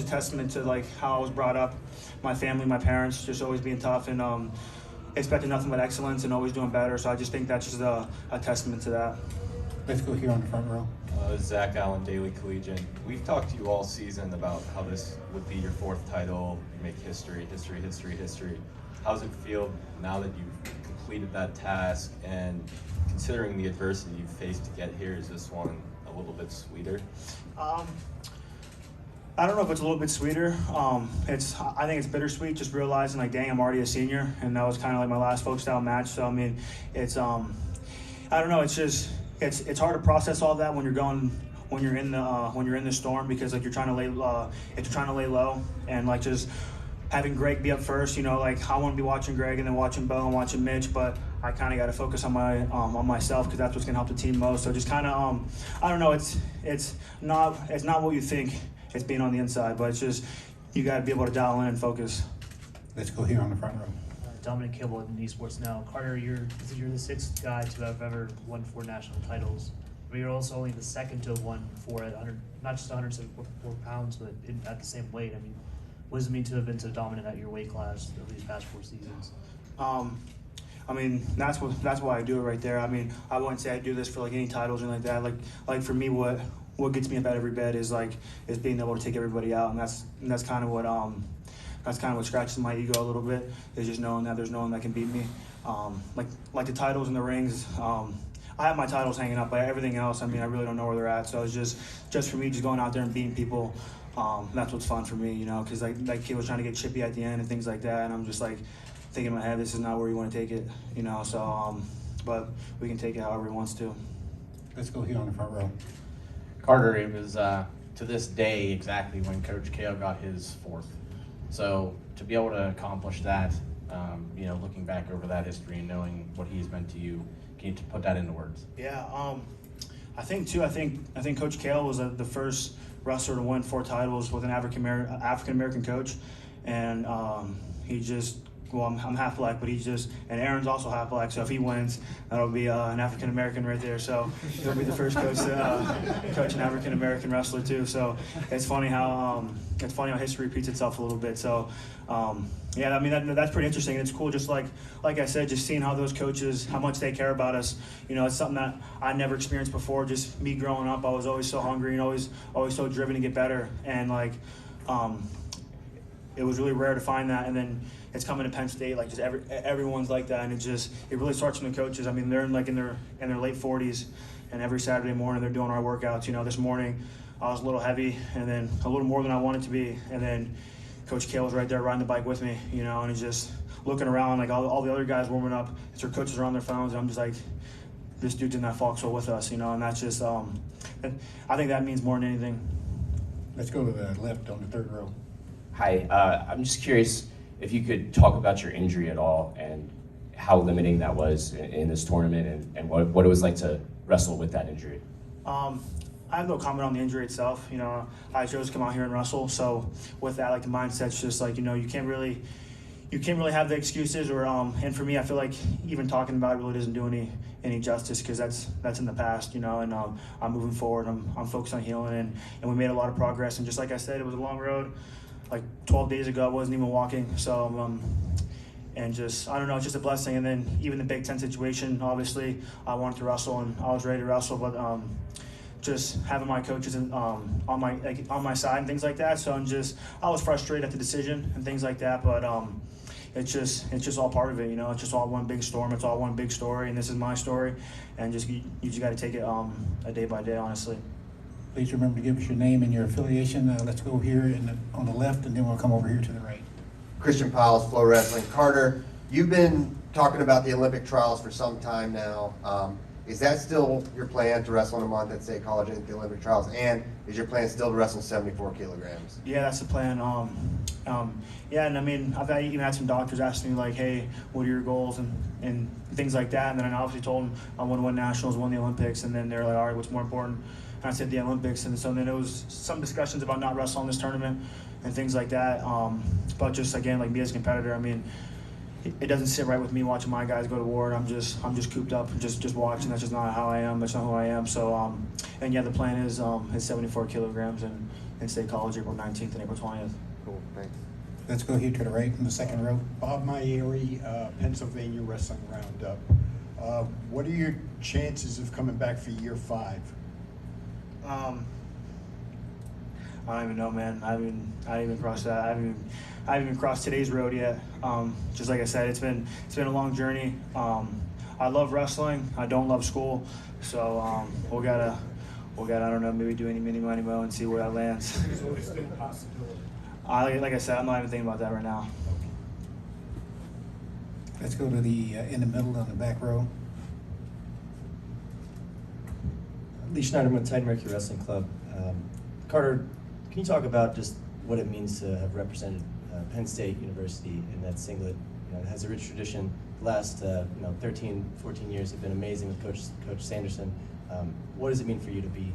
testament to like how I was brought up, my family, my parents, just always being tough and expecting nothing but excellence and always doing better. So I just think that's just a testament to that. Let's go here on the front row. Zach Allen, Daily Collegian. We've talked to you all season about how this would be your 4th title. You make history. How does it feel now that you've completed that task? And considering the adversity you've faced to get here, is this one a little bit sweeter? I don't know if it's a little bit sweeter. I think it's bittersweet, just realizing like, dang, I'm already a senior, and that was kind of like my last folk style match. So it's I don't know. It's just. It's hard to process all that when you're in the storm, because like you're trying to lay low and like just having Greg be up first, like I want to be watching Greg and then watching Bo and watching Mitch, but I kind of got to focus on myself because that's what's gonna help the team most. So just kind of I don't know. It's not what you think it's being on the inside, but it's just you got to be able to dial in and focus. Let's go here on the front row. Dominic Kibble in esports now. Carter, you're the 6th guy to have ever won 4 national titles, but you're also only the 2nd to have won 4 at 100, not just 174 pounds, but at the same weight. What does it mean to have been so dominant at your weight class over these past 4 seasons? That's why I do it right there. I wouldn't say I do this for like any titles or like that. Like for me, what gets me up out every bed is being able to take everybody out, and that's kind of what scratches my ego a little bit, is just knowing that there's no one that can beat me. Like the titles and the rings, I have my titles hanging up, but everything else, I really don't know where they're at. So it's just for me, just going out there and beating people. That's what's fun for me, because that kid was trying to get chippy at the end and things like that, and I'm just like thinking in my head, this is not where you want to take it, So, but we can take it however he wants to. Let's go here on the front row. Carter, it was to this day exactly when Coach Cael got his 4th. So to be able to accomplish that, looking back over that history and knowing what he's meant to you, can you put that into words? Yeah, I think Coach Cael was the first wrestler to win 4 titles with an African American coach, and he just. Well, I'm half black, but and Aaron's also half black, so if he wins, that'll be an African American right there. So he'll be the first coach to coach an African American wrestler too. So it's funny how history repeats itself a little bit. So that's pretty interesting. And it's cool, just like I said, just seeing how those coaches, how much they care about us. It's something that I never experienced before. Just me growing up, I was always so hungry and always so driven to get better, and it was really rare to find that. And then it's coming to Penn State, like just everyone's like that, and it really starts from the coaches. They're in their late 40s, and every Saturday morning they're doing our workouts. This morning I was a little heavy, and then a little more than I wanted to be, and then Coach Cael was right there riding the bike with me, and he's just looking around like all the other guys warming up. It's their coaches are on their phones, and I'm just like, this dude's in that foxhole with us, and that's just I think that means more than anything. Let's go to the left on the 3rd row. Hi, I'm just curious if you could talk about your injury at all and how limiting that was in this tournament, and what it was like to wrestle with that injury. I have no comment on the injury itself. I chose to come out here and wrestle. So with that, the mindset's just you can't really you can't really have the excuses, or and for me, I feel like even talking about it really doesn't do any justice, because that's in the past, you know. And I'm moving forward. I'm focused on healing, and we made a lot of progress. And just like I said, it was a long road. Like 12 days ago, I wasn't even walking. So and just, I don't know, it's just a blessing. And then even the Big Ten situation, obviously, I wanted to wrestle and I was ready to wrestle, but just having my coaches on my side and things like that. So I was frustrated at the decision and things like that, but it's just all part of it, you know. It's just all one big storm. It's all one big story, and this is my story, and you just got to take it a day by day, honestly. Please remember to give us your name and your affiliation. Let's go here on the left, and then we'll come over here to the right. Christian Piles, FloWrestling. Carter, you've been talking about the Olympic trials for some time now. Is that still your plan, to wrestle in a month at State College at the Olympic trials? And is your plan still to wrestle 74 kilograms? Yeah, that's the plan. Yeah, and I mean, I've even had some doctors ask me, like, hey, what are your goals and things like that. And then I obviously told them I want to win nationals, win the Olympics, and then they're like, all right, what's more important? And I said the Olympics. And so then there was some discussions about not wrestling this tournament and things like that. But just, again, like me as a competitor, I mean, it doesn't sit right with me watching my guys go to war. I'm just cooped up and just watching. That's just not how I am. That's not who I am. So and yeah, the plan is 74 kilograms in State College, April 19th and April 20th. Cool, thanks. Let's go here to the right in the second row. Bob Maieri, Pennsylvania Wrestling Roundup. What are your chances of coming back for year 5? I don't even know, man. I haven't even crossed that. I haven't even crossed today's road yet. Just like I said, it's been a long journey. I love wrestling. I don't love school. So we gotta I don't know, maybe do any mini mo and see where that lands. Like I said, I'm not even thinking about that right now. Let's go to the in the middle on the back row. Lee Schneiderman with Titan Mercury Wrestling Club. Carter, can you talk about just what it means to have represented Penn State University in that singlet? You know, it has a rich tradition. The last 13, 14 years have been amazing with Coach Sanderson. What does it mean for you to be,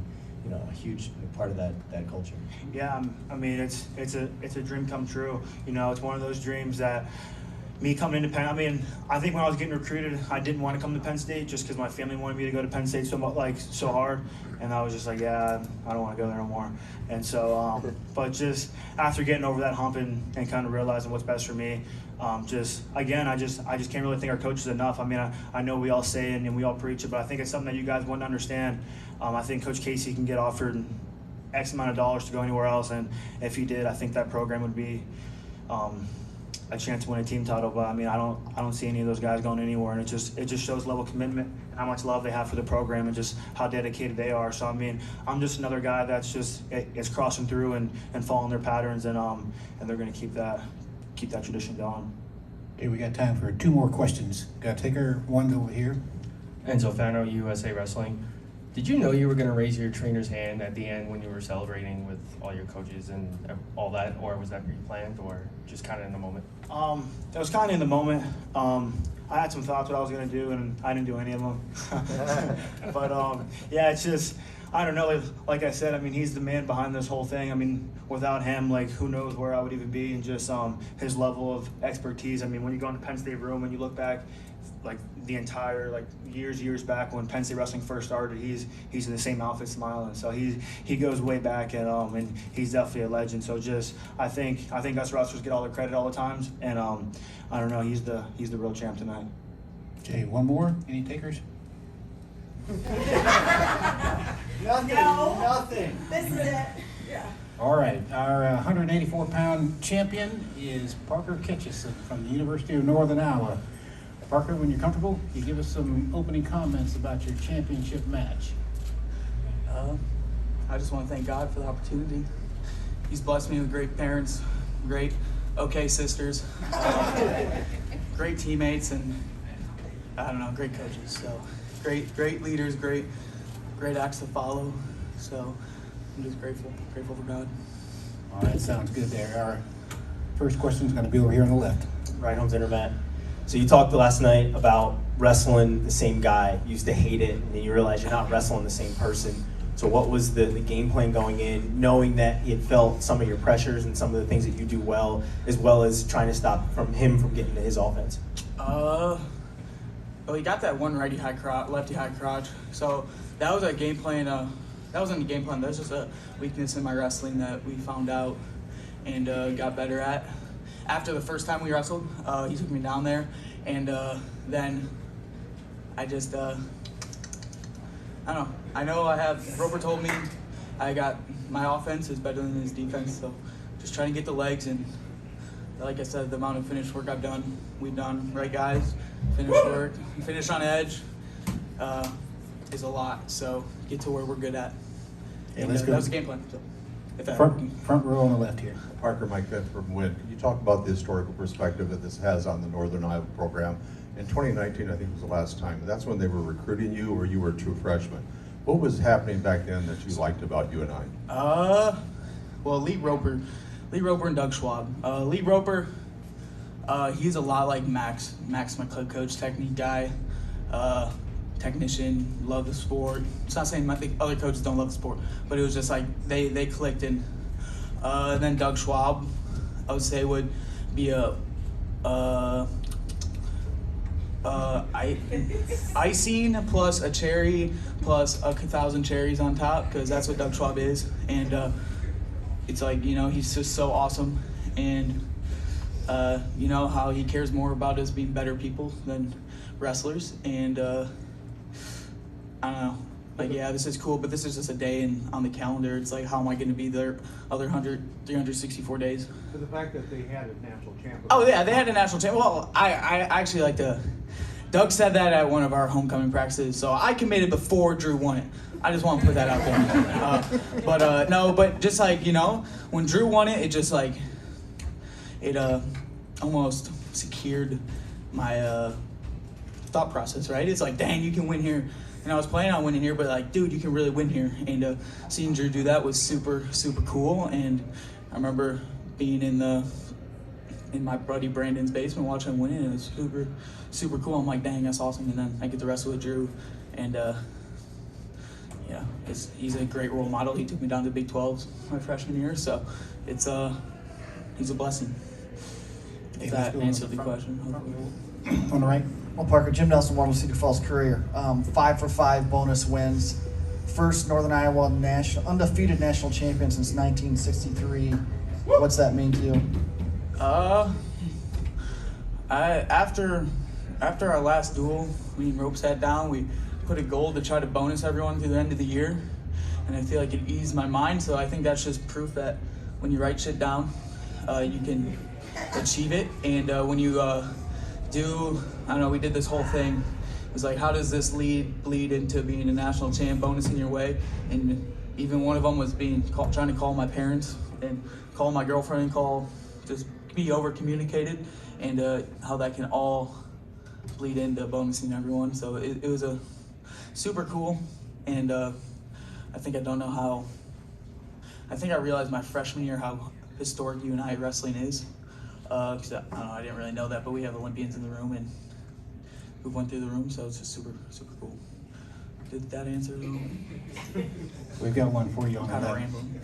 a huge part of that culture? Yeah, I mean, it's a dream come true. It's one of those dreams that me coming into Penn, I mean, I think when I was getting recruited, I didn't want to come to Penn State just because my family wanted me to go to Penn State so hard, and I was just like, yeah, I don't want to go there no more. And so, but just after getting over that hump and kind of realizing what's best for me, I just can't really thank our coaches enough. I mean, I know we all say it and we all preach it, but I think it's something that you guys wouldn't understand. I think Coach Casey can get offered X amount of dollars to go anywhere else, and if he did, I think that program would be a chance to win a team title. But I mean, I don't see any of those guys going anywhere, and it just shows level of commitment and how much love they have for the program and just how dedicated they are. So I mean, I'm just another guy that's it's crossing through and following their patterns, and they're going to keep that tradition going. Okay, we got time for 2 more questions. Got to take her one over here. Enzo Fano, USA Wrestling. Did you know you were going to raise your trainer's hand at the end when you were celebrating with all your coaches and all that, or was that pre-planned, or just kind of in the moment? It was kind of in the moment. I had some thoughts what I was going to do, and I didn't do any of them. But yeah, it's just, I don't know. Like I said, I mean, he's the man behind this whole thing. I mean, without him, like, who knows where I would even be, and just his level of expertise. I mean, when you go in the Penn State room and you look back, like the entire years back when Penn State Wrestling first started, he's in the same outfit smiling. So he goes way back, and he's definitely a legend. So just I think us wrestlers get all the credit all the times, and I don't know, he's the real champ tonight. Okay, one more. Any takers? Nothing. This is it. Yeah. All right, our 184-pound champion is Parker Keckeisen from the University of Northern Iowa. Parker, when you're comfortable, you give us some opening comments about your championship match. I just want to thank God for the opportunity. He's blessed me with great parents, great okay sisters, great teammates, and I don't know, great coaches. So great leaders, great acts to follow. So I'm just grateful for God. All right, sounds good there. Our first question is going to be over here on the left. Right, Holmes Intermat. So you talked last night about wrestling the same guy. You used to hate it, and then you realize you're not wrestling the same person. So what was the game plan going in, knowing that he had felt some of your pressures and some of the things that you do well as trying to stop him from getting to his offense? Well, he got that one lefty high crotch. So that was a game plan. That wasn't a game plan. That was just a weakness in my wrestling that we found out and got better at. After the first time we wrestled, he took me down there, and then I just, I don't know. I know Roper told me I got, my offense is better than his defense, so just trying to get the legs, and like I said, the amount of finish work we've done, right guys? Finish on edge is a lot, so get to where we're good at. Hey, And let's that go. was the game plan. So, if that Front row on the left here. Parker, Mike Fifth from WIN. Can you talk about the historical perspective that this has on the Northern Iowa program? In 2019, I think was the last time. That's when they were recruiting you, or you were a true freshman. What was happening back then that you liked about UNI? Well, Lee Roper and Doug Schwab. Lee Roper, he's a lot like Max. Max, my club coach, technique guy, technician, love the sport. It's not saying I think other coaches don't love the sport, but it was just like they clicked. And then Doug Schwab, I would say, would be icing plus a cherry plus 1,000 cherries on top, because that's what Doug Schwab is. And it's like, he's just so awesome. And you know how he cares more about us being better people than wrestlers. And I don't know, like, yeah, this is cool, but this is just a day on the calendar. It's like, how am I going to be there other 364 days? For the fact that they had a national champion. Oh yeah, they had a national champion. Well, I actually like to. Doug said that at one of our homecoming practices, so I committed before Drew won it. I just want to put that out there. No, but just like, when Drew won it, it just like, it almost secured my thought process, right? It's like, dang, you can win here. And I was planning on winning here, but like, dude, you can really win here. And seeing Drew do that was super, super cool. And I remember being in my buddy Brandon's basement watching him win, and it was super, super cool. I'm like, dang, that's awesome. And then I get to wrestle with Drew, and yeah, he's a great role model. He took me down to Big 12s my freshman year, so it's he's a blessing. If that answered the question. On the right. Well, Parker, Jim Nelson, Waterloo Cedar Falls career. 5 for 5 bonus wins. First Northern Iowa undefeated national champion since 1963. What's that mean to you? After our last duel, me and Rope sat down, we put a goal to try to bonus everyone through the end of the year. And I feel like it eased my mind, so I think that's just proof that when you write shit down, you can achieve it. And when you do, I don't know, we did this whole thing. It was like, how does this bleed into being a national champ, bonusing your way? And even one of them was trying to call my parents and call my girlfriend and just be over communicated, and how that can all bleed into bonusing everyone. So it was a super cool, and I think I realized my freshman year how historic UNI wrestling is. Because I don't know, I didn't really know that, but we have Olympians in the room and who went through the room, so it's just super, super cool. Did that answer it? We've got one for you on Kind of that. rambling.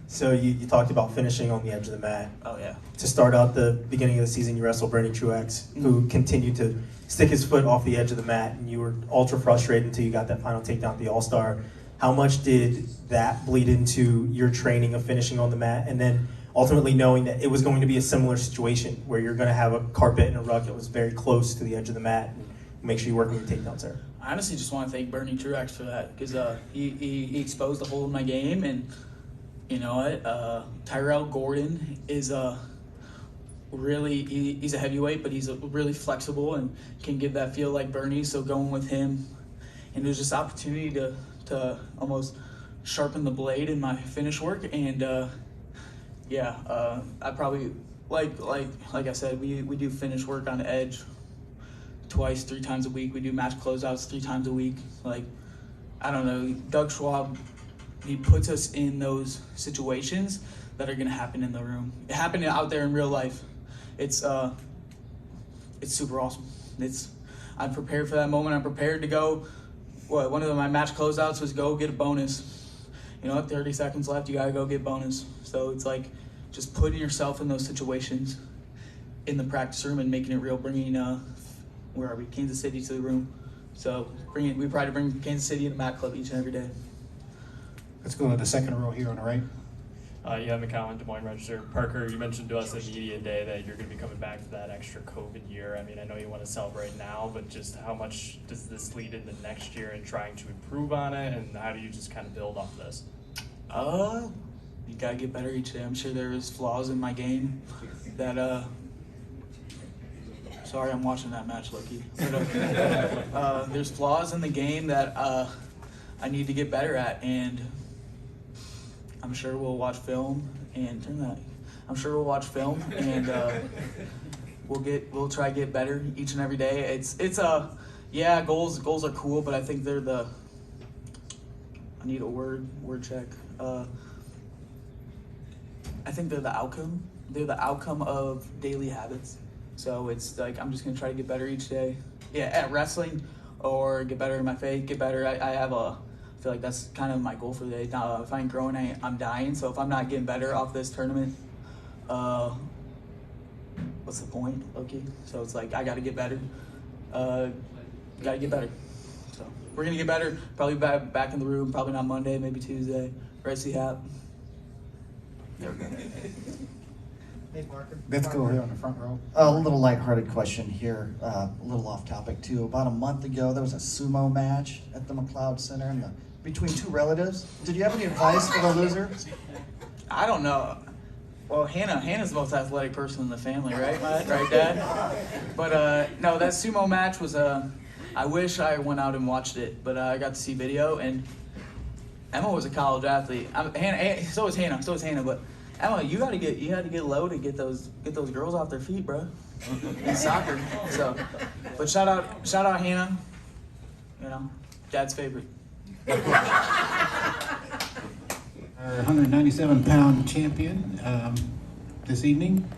So you talked about finishing on the edge of the mat. Oh yeah. To start out the beginning of the season, you wrestled Bernie Truex, who continued to stick his foot off the edge of the mat, and you were ultra frustrated until you got that final takedown at the All-Star. How much did that bleed into your training of finishing on the mat, and then ultimately knowing that it was going to be a similar situation where you're going to have a carpet and a rug that was very close to the edge of the mat, and make sure you work on your takedowns there? I honestly just want to thank Bernie Truex for that, because he exposed the hole in my game, and you know what? Tyrell Gordon is he's a heavyweight, but he's really flexible and can give that feel like Bernie. So going with him, and there's just opportunity to almost sharpen the blade in my finish work. And I probably like I said, we do finish work on edge twice, 3 times a week. We do match closeouts 3 times a week. Like, I don't know, Doug Schwab, he puts us in those situations that are gonna happen in the room. It happened out there in real life. It's super awesome. I'm prepared for that moment. I'm prepared to go one of my match closeouts was go get a bonus. You know, 30 seconds left, you gotta go get bonus. So it's like just putting yourself in those situations in the practice room and making it real, bringing, where are we, Kansas City to the room. So we try to bring Kansas City to the Mat Club each and every day. Let's go to the second row here on the right. Yeah, McAllen, Des Moines Register. Parker, you mentioned to us at Media Day that you're going to be coming back for that extra COVID year. I mean, I know you want to celebrate now, but just how much does this lead into next year and trying to improve on it, and how do you just kind of build off this? You gotta get better each day. I'm sure there's flaws in my game that, sorry, I'm watching that match, Loki. But, there's flaws in the game that I need to get better at, and I'm sure we'll watch film and I'm sure we'll watch film and we'll try to get better each and every day. Yeah, goals are cool, but I think they're I need a word check. I think they're the outcome. They're the outcome of daily habits. So it's like I'm just gonna try to get better each day. Yeah, at wrestling or get better in my faith, get better. I feel like that's kind of my goal for the day. Now, if I ain't growing, I'm dying. So if I'm not getting better off this tournament, what's the point, okay? So it's like I got to get better. Got to get better. So we're gonna get better. Probably back in the room. Probably not Monday, maybe Tuesday. Rest Hap. There we go. Let's go here on the front row. A little lighthearted question here, a little off topic too. About a month ago, there was a sumo match at the McLeod Center between two relatives. Did you have any advice for the loser? I don't know. Well, Hannah's the most athletic person in the family, right, right, Dad? But no, that sumo match was I wish I went out and watched it, but I got to see video, and Emma was a college athlete. So was Hannah, but Emma, you had to get low to get those girls off their feet, bro. In soccer. So, but shout out Hannah. You know, Dad's favorite. Our 197-pound champion this evening.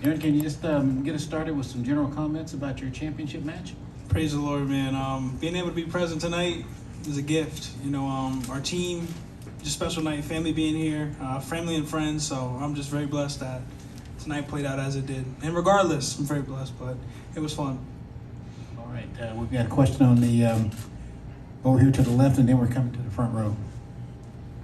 Aaron, can you just get us started with some general comments about your championship match? Praise the Lord, man. Being able to be present tonight is a gift. You know, our team, just special night, family being here, family and friends. So I'm just very blessed that tonight played out as it did. And regardless, I'm very blessed, but it was fun. All right, we've got a question on the over here to the left, and then we're coming to the front row.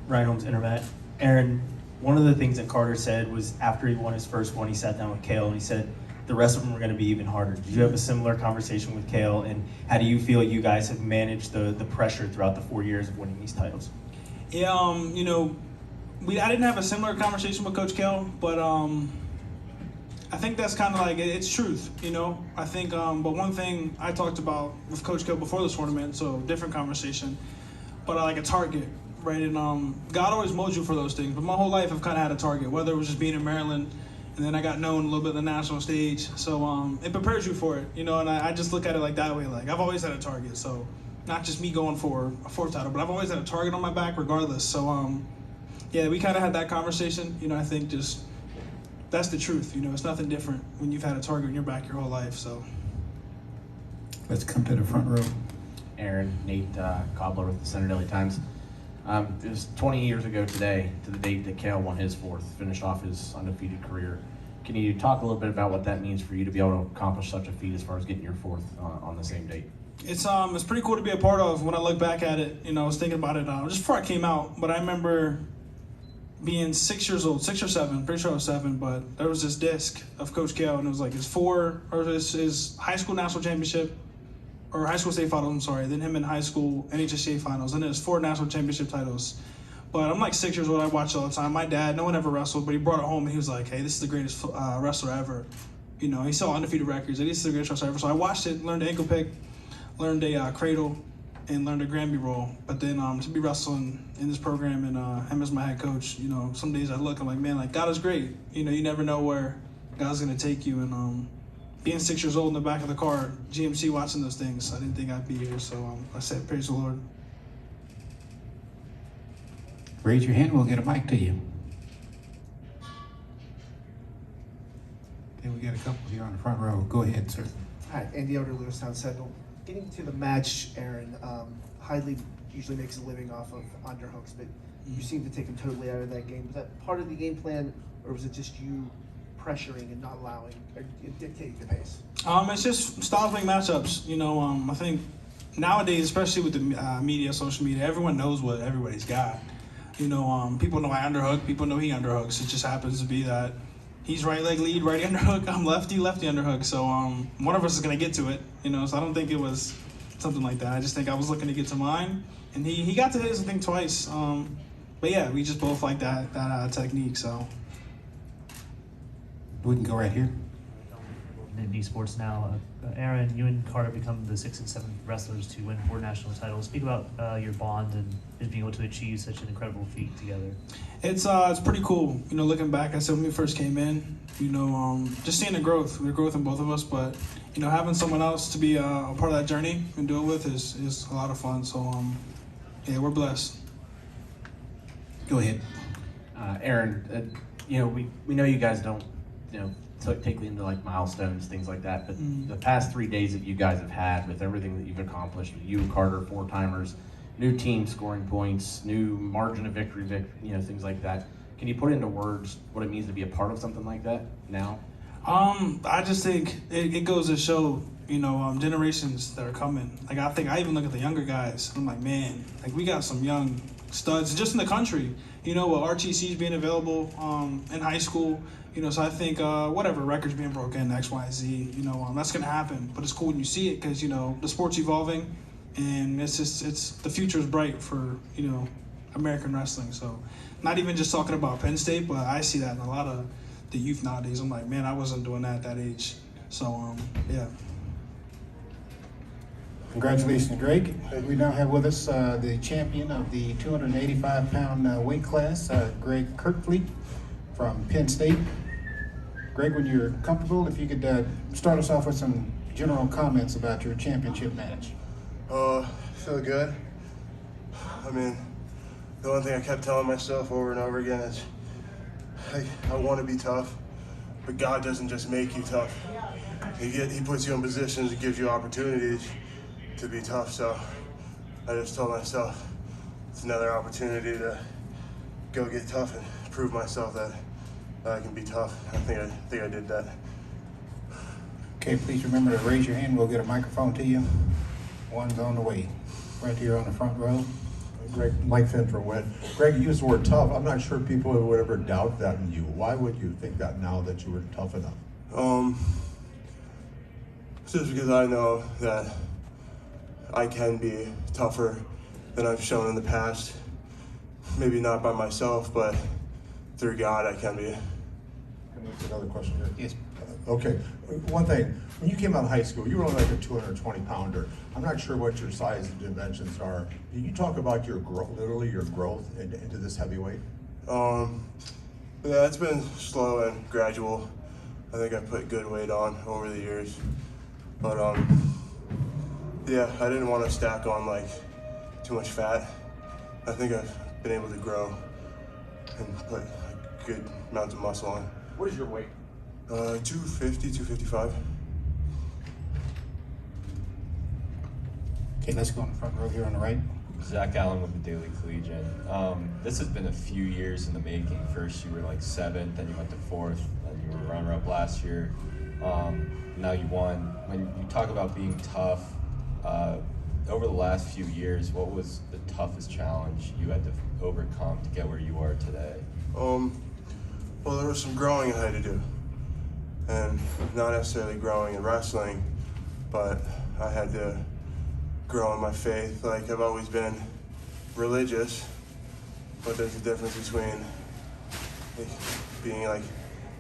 Ryan Holmes, Intermat. Aaron, one of the things that Carter said was after he won his first one, he sat down with Cael and he said the rest of them are going to be even harder. Did you have a similar conversation with Cael, and how do you feel you guys have managed the pressure throughout the 4 years of winning these titles? Yeah, you know, I didn't have a similar conversation with Coach Cael, but I think that's kind of like, it's truth, you know? I think, but one thing I talked about with Coach Cael before this tournament, so different conversation, but like a target, right? And God always molds you for those things, but my whole life I've kind of had a target, whether it was just being in Maryland, and then I got known a little bit on the national stage, so it prepares you for it, you know? And I just look at it like that way, like I've always had a target, so not just me going for a fourth title, but I've always had a target on my back regardless. So yeah, we kind of had that conversation. You know, I think just that's the truth. You know, it's nothing different when you've had a target on your back your whole life. So let's come to the front row. Aaron, Nate Cobbler with the Center Daily Times. It was 20 years ago today, to the date that Cael won his fourth, finished off his undefeated career. Can you talk a little bit about what that means for you to be able to accomplish such a feat as far as getting your fourth on the same date? It's pretty cool to be a part of. When I look back at it, you know, I was thinking about it just before I came out, but I remember being 6 years old, 6 or 7, pretty sure I was 7, but there was this disc of Coach Cael, and it was like his high school national championship, or high school state finals, I'm sorry, then him in high school NHSA finals, and then his 4 national championship titles. But I'm like 6 years old, I watched it all the time. My dad, no one ever wrestled, but he brought it home and he was like, hey, this is the greatest wrestler ever. You know, he saw undefeated records, and this is the greatest wrestler ever. So I watched it, learned the ankle pick, learned a cradle, and learned a Granby roll. But then to be wrestling in this program and him as my head coach, you know, some days I look, I'm like, man, like God is great. You know, you never know where God's gonna take you. And being 6 years old in the back of the car, GMC watching those things, I didn't think I'd be here. So I said, praise the Lord. Raise your hand, we'll get a mic to you. Then we got a couple here on the front row. Go ahead, sir. Hi, Andy Elder, Lewistown Sentinel. Getting to the match, Aaron, Heidley usually makes a living off of underhooks, but you seem to take him totally out of that game. Was that part of the game plan, or was it just you pressuring and not allowing, or dictating the pace? It's just stopping matchups. I think nowadays, especially with the media, social media, everyone knows what everybody's got. People know I underhook, people know he underhooks. It just happens to be that he's right leg lead, righty underhook, I'm lefty underhook. So one of us is gonna get to it, so I don't think it was something like that. I just think I was looking to get to mine, and he got to his, I think, twice. But yeah, we just both like that technique, so. We can go right here. In esports now, Aaron, you and Carr have become the 6th and 7th wrestlers to win 4 national titles. Speak about your bond and being able to achieve such an incredible feat together. It's pretty cool. Looking back, I said when we first came in, just seeing the growth in both of us, but having someone else to be a part of that journey and do it with is a lot of fun. So yeah, we're blessed. Go ahead. Aaron, we know you guys don't, take into like milestones, things like that, but the past 3 days that you guys have had with everything that you've accomplished, with you and Carter, 4-timers, new team scoring points, new margin of victory, things like that. Can you put into words what it means to be a part of something like that now? I just think it goes to show, generations that are coming. Like, I even look at the younger guys. I'm like, man, like we got some young studs just in the country. With RTCs being available in high school, so I think whatever, records being broken, X, Y, Z, that's gonna happen. But it's cool when you see it because the sport's evolving, and it's the future is bright for American wrestling. So not even just talking about Penn State, but I see that in a lot of the youth nowadays. I'm like, man, I wasn't doing that at that age. So yeah. Congratulations, Greg. We now have with us the champion of the 285-pound weight class, Greg Kerkvliet from Penn State. Greg, when you're comfortable, if you could start us off with some general comments about your championship match. Feel good. I mean, the one thing I kept telling myself over and over again is I want to be tough, but God doesn't just make you tough. He puts you in positions and gives you opportunities to be tough. So I just told myself it's another opportunity to go get tough and prove myself that I can be tough. I think I did that. Okay, please remember to raise your hand. We'll get a microphone to you. One's on the way, right here on the front row. Greg, Mike Finn from Win. Greg, you used the word tough. I'm not sure people would ever doubt that in you. Why would you think that now that you were tough enough? Just because I know that I can be tougher than I've shown in the past. Maybe not by myself, but through God I can be. Can I ask another question here? Yes. Okay, one thing. When you came out of high school, you were only like a 220-pounder. I'm not sure what your size and dimensions are. Can you talk about your growth, literally your growth into this heavyweight? Yeah, it's been slow and gradual. I think I put good weight on over the years. But yeah, I didn't want to stack on like too much fat. I think I've been able to grow and put a good amount of muscle on. What is your weight? 250, 255. Okay, let's go in the front row here on the right. Zach Allen with the Daily Collegian. This has been a few years in the making. First you were like 7th, then you went to 4th, then you were runner-up last year. Now you won. When you talk about being tough, over the last few years, what was the toughest challenge you had to overcome to get where you are today? Well, there was some growing I had to do. And not necessarily growing in wrestling, but I had to grow in my faith. Like, I've always been religious, but there's a difference between like, being like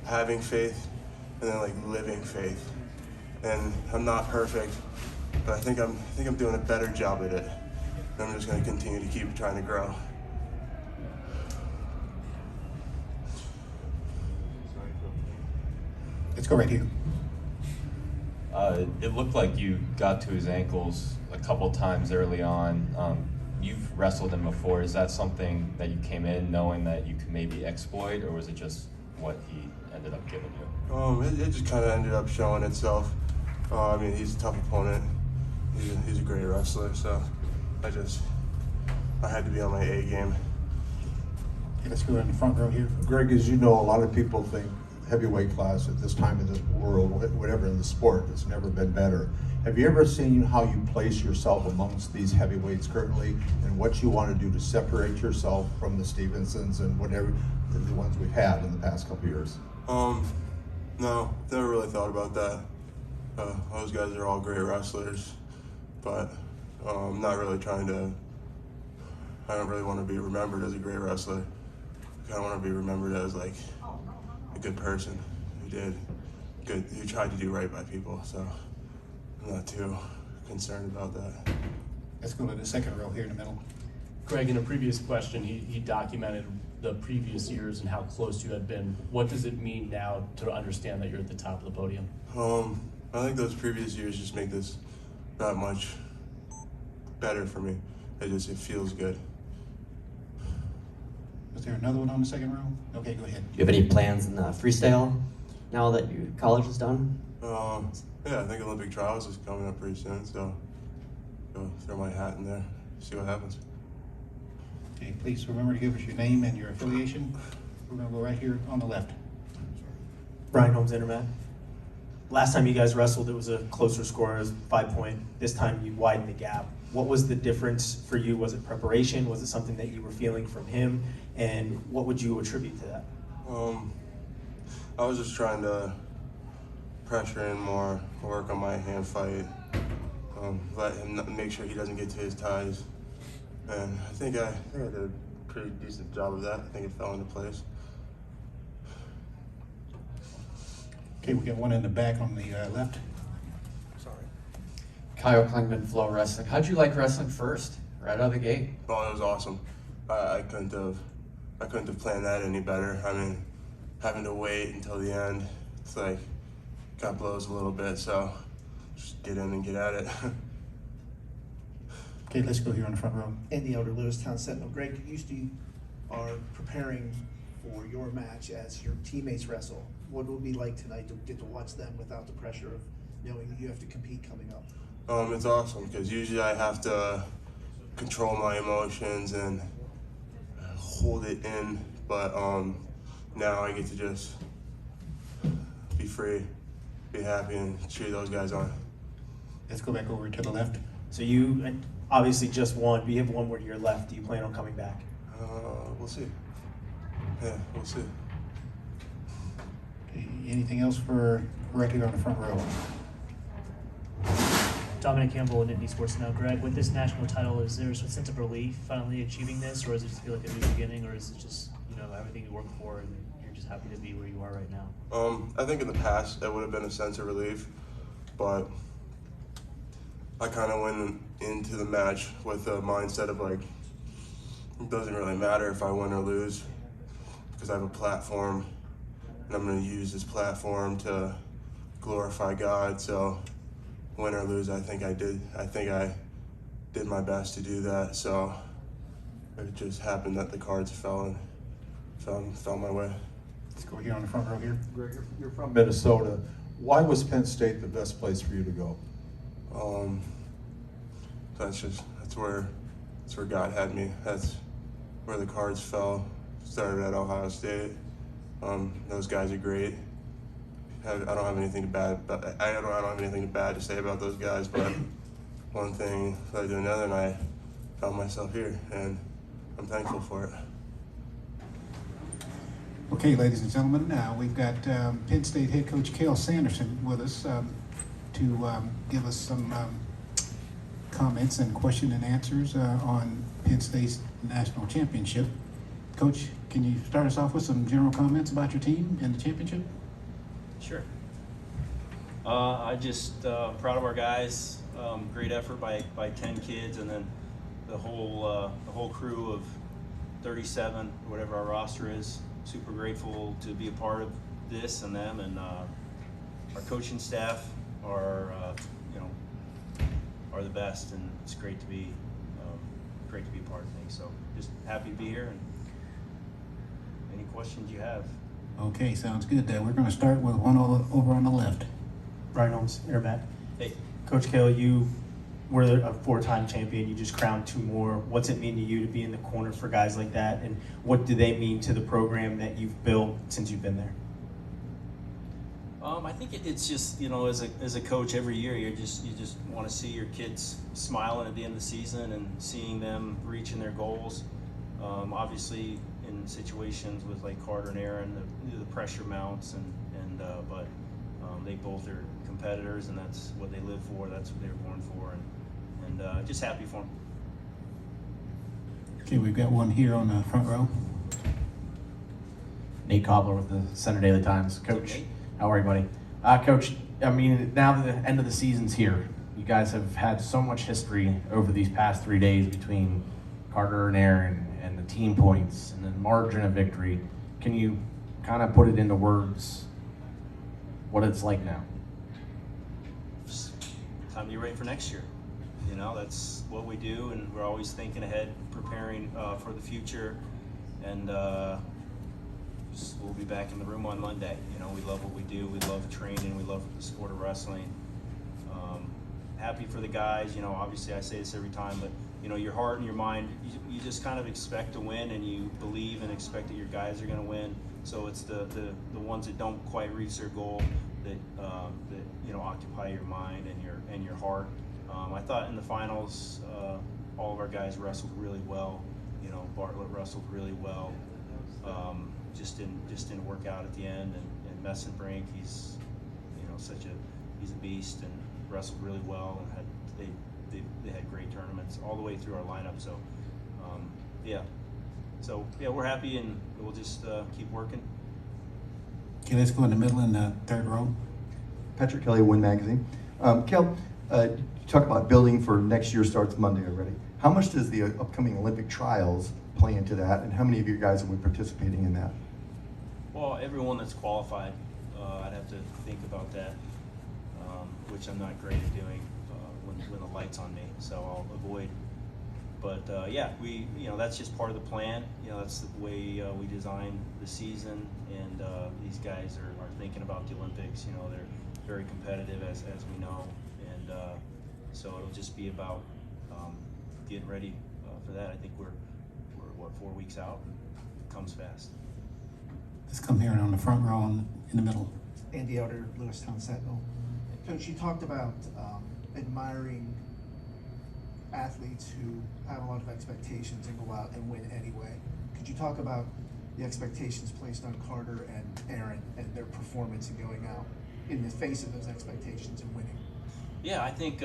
having faith and then like living faith. And I'm not perfect, but I think I'm doing a better job at it. And I'm just gonna continue to keep trying to grow. Let's go right here. It looked like you got to his ankles a couple times early on. You've wrestled him before. Is that something that you came in knowing that you could maybe exploit, or was it just what he ended up giving you? It just kind of ended up showing itself. I mean, he's a tough opponent. He's a great wrestler, so I had to be on my A game. Okay, let's go in the front row here. Greg, as you know, a lot of people think heavyweight class at this time in this world, whatever in the sport, has never been better. Have you ever seen how you place yourself amongst these heavyweights currently and what you want to do to separate yourself from the Stevensons and whatever the ones we've had in the past couple of years? No, never really thought about that. Those guys are all great wrestlers, but I'm not really I don't really want to be remembered as a great wrestler. I kind of want to be remembered as like a good person who tried to do right by people, so I'm not too concerned about that. Let's go to the second row here in the middle. Greg, in a previous question, he documented the previous years and how close you had been. What does it mean now to understand that you're at the top of the podium? I think those previous years just make this that much better for me. It feels good. Was there another one on the second row? Okay, go ahead. Do you have any plans in freestyle now that your college is done? Yeah, I think Olympic trials is coming up pretty soon, so go throw my hat in there, see what happens. Okay, please remember to give us your name and your affiliation. We're gonna go right here on the left. Brian Holmes, Intermat. Last time you guys wrestled, it was a closer score, it was 5 point. This time you widened the gap. What was the difference for you? Was it preparation? Was it something that you were feeling from him? And what would you attribute to that? I was just trying to pressure in more, work on my hand fight, let him make sure he doesn't get to his ties. And I think I did a pretty decent job of that. I think it fell into place. Okay, we got one in the back on the left. Kyle Klingman, FloWrestling. How'd you like wrestling first, right out of the gate? Oh, it was awesome. I couldn't have planned that any better. I mean, having to wait until the end, it's like, got blows a little bit, so just get in and get at it. Okay, let's go here on the front row. Andy Elder, Lewistown Sentinel. Greg, you are preparing for your match as your teammates wrestle. What will it be like tonight to get to watch them without the pressure of knowing that you have to compete coming up? It's awesome, because usually I have to control my emotions and hold it in, but now I get to just be free, be happy, and cheer those guys on. Let's go back over to the left. So you obviously just won, but you have one more to your left. Do you plan on coming back? We'll see. Yeah, we'll see. Okay, anything else for right here on the front row? Dominic Campbell and Nittany Sports Now. Greg, with this national title, is there a sense of relief finally achieving this, or does it just feel like a new beginning, or is it just, everything you worked for and you're just happy to be where you are right now? I think in the past that would have been a sense of relief, but I kind of went into the match with a mindset of like, it doesn't really matter if I win or lose, because I have a platform, and I'm going to use this platform to glorify God. So win or lose, I think I did my best to do that. So it just happened that the cards fell my way. Let's go here on the front row here. Greg, you're from Minnesota. Why was Penn State the best place for you to go? That's where God had me. That's where the cards fell. Started at Ohio State. Those guys are great. I don't have anything bad to say about those guys, but one thing led to another, and I found myself here, and I'm thankful for it. Okay, ladies and gentlemen, we've got Penn State head coach Cael Sanderson with us to give us some comments and question and answers on Penn State's national championship. Coach, can you start us off with some general comments about your team and the championship? Sure. I just proud of our guys. Great effort by 10 kids, and then the whole crew of 37, whatever our roster is. Super grateful to be a part of this and them, and our coaching staff are the best, and it's great to be a part of things. So just happy to be here, and any questions you have. Okay, sounds good. We're going to start with one over on the left. Brian Holmes, Airmat. Hey. Coach Cael, you were a 4-time champion. You just crowned 2 more. What's it mean to you to be in the corner for guys like that? And what do they mean to the program that you've built since you've been there? I think it's just, you know, as a coach, every year you just want to see your kids smiling at the end of the season and seeing them reaching their goals. Obviously, in situations with like Carter and Aaron, the pressure mounts, but they both are competitors, and that's what they live for. That's what they were born for, and just happy for them. Okay, we've got one here on the front row. Nate Cobbler with the Center Daily Times. Coach, how are you, buddy? Coach, I mean, now that the end of the season's here, you guys have had so much history over these past 3 days between Carter and Aaron and the team points and the margin of victory. Can you kind of put it into words what it's like now? Time to get ready for next year. You know, that's what we do, and we're always thinking ahead, preparing for the future, and we'll be back in the room on Monday. You know, we love what we do. We love training. We love the sport of wrestling. Happy for the guys. You know, obviously I say this every time, but you know, your heart and your mind, you just kind of expect to win, and you believe and expect that your guys are going to win. So it's the ones that don't quite reach their goal that you know, occupy your mind and your heart. I thought in the finals, all of our guys wrestled really well. You know, Bartlett wrestled really well. Just didn't work out at the end, and Messenbrink, he's a beast and wrestled really well, and they had great tournaments all the way through our lineup. So we're happy, and we'll just keep working. Okay, let's go in the middle in the third row. Patrick Kelly, Win Magazine. Cael, you talk about building for next year starts Monday already. How much does the upcoming Olympic trials play into that, and how many of you guys will be participating in that? Well, everyone that's qualified, I'd have to think about that, which I'm not great at doing when the light's on me, so I'll avoid. But that's just part of the plan. You know, that's the way we design the season, and these guys are thinking about the Olympics. You know, they're very competitive, as we know, and so it'll just be about getting ready for that. I think we're 4 weeks out. It comes fast. Let's come here on the front row in the middle. Andy Elder, Lewistown Sentinel. Coach, you talked about admiring athletes who have a lot of expectations and go out and win anyway. Could you talk about the expectations placed on Carter and Aaron and their performance in going out in the face of those expectations and winning? Yeah, I think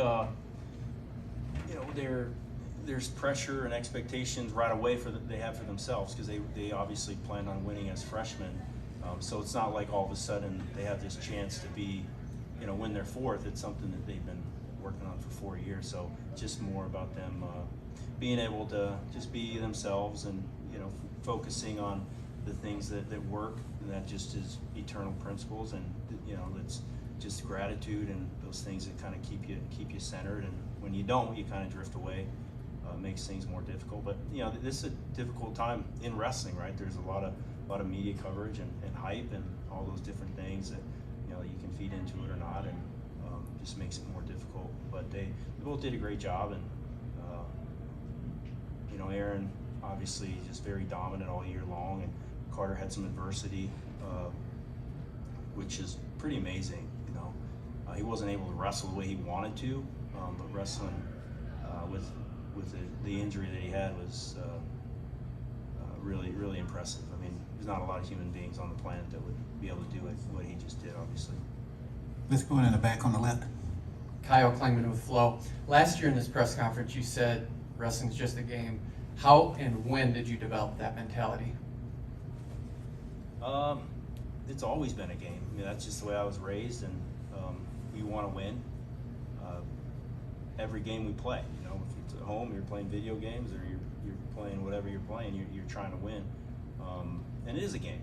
there's pressure and expectations right away they have for themselves, because they obviously planned on winning as freshmen. So it's not like all of a sudden they have this chance to be, win their 4th. It's something that they've been working on for 4 years. So just more about them being able to just be themselves, and focusing on the things that work, and that just is eternal principles, and it's just gratitude and those things that kind of keep you centered. And when you don't, you kind of drift away. Makes things more difficult. But this is a difficult time in wrestling, right? There's a lot of media coverage and hype and all those different things that you can feed into it or not, and just makes it more difficult. But they both did a great job, and Aaron obviously just very dominant all year long, and Carter had some adversity, which is pretty amazing. He wasn't able to wrestle the way he wanted to, but wrestling with the injury that he had was really, really impressive. I mean, there's not a lot of human beings on the planet that would be able to do what he just did, obviously. Let's go in the back on the left. Kyle Klingman with Flow. Last year in this press conference, you said wrestling's just a game. How and when did you develop that mentality? It's always been a game. I mean, that's just the way I was raised, and we want to win every game we play. If it's at home, you're playing video games, or you're playing whatever you're playing, you're trying to win. And it is a game.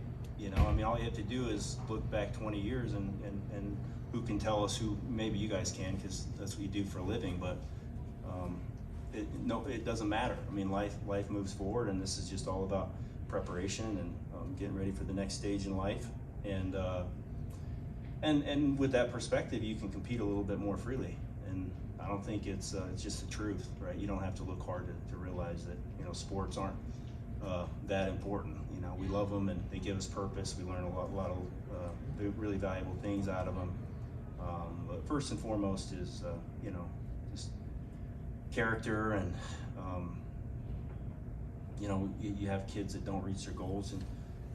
I mean, all you have to do is look back 20 years, and who can tell us who? Maybe you guys can, because that's what you do for a living. But it doesn't matter. I mean, life moves forward, and this is just all about preparation and getting ready for the next stage in life. And with that perspective, you can compete a little bit more freely. And I don't think it's just the truth, right? You don't have to look hard to realize that, you know, sports aren't that important. You know, we love them and they give us purpose. We learn a lot of really valuable things out of them. But first and foremost is, you know, just character and, you know, you have kids that don't reach their goals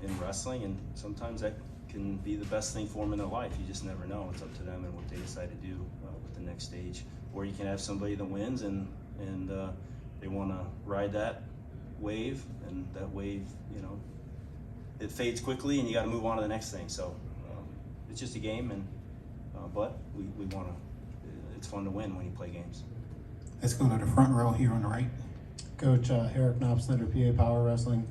in wrestling, and sometimes that can be the best thing for them in their life. You just never know. It's up to them and what they decide to do with the next stage. Or you can have somebody that wins and they want to ride that wave, and that wave, you know, it fades quickly and you got to move on to the next thing. So it's just a game, and but we want to, it's fun to win when you play games. Let's go to the front row here on the right. Coach Eric Knopfslitter, PA Power Wrestling.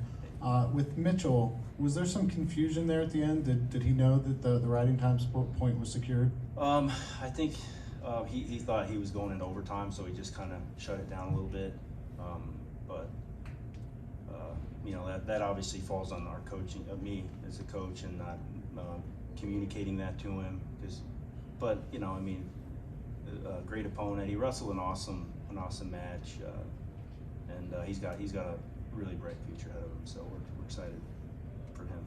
With Mitchell, was there some confusion there at the end? Did he know that the riding time point was secured? I think he thought he was going into overtime, so he just kind of shut it down a little bit. But you know, that obviously falls on our coaching, me as a coach, and not communicating that to him. But you know, I mean, a great opponent. He wrestled an awesome match, and he's got a really bright future ahead of him. So we're excited for him.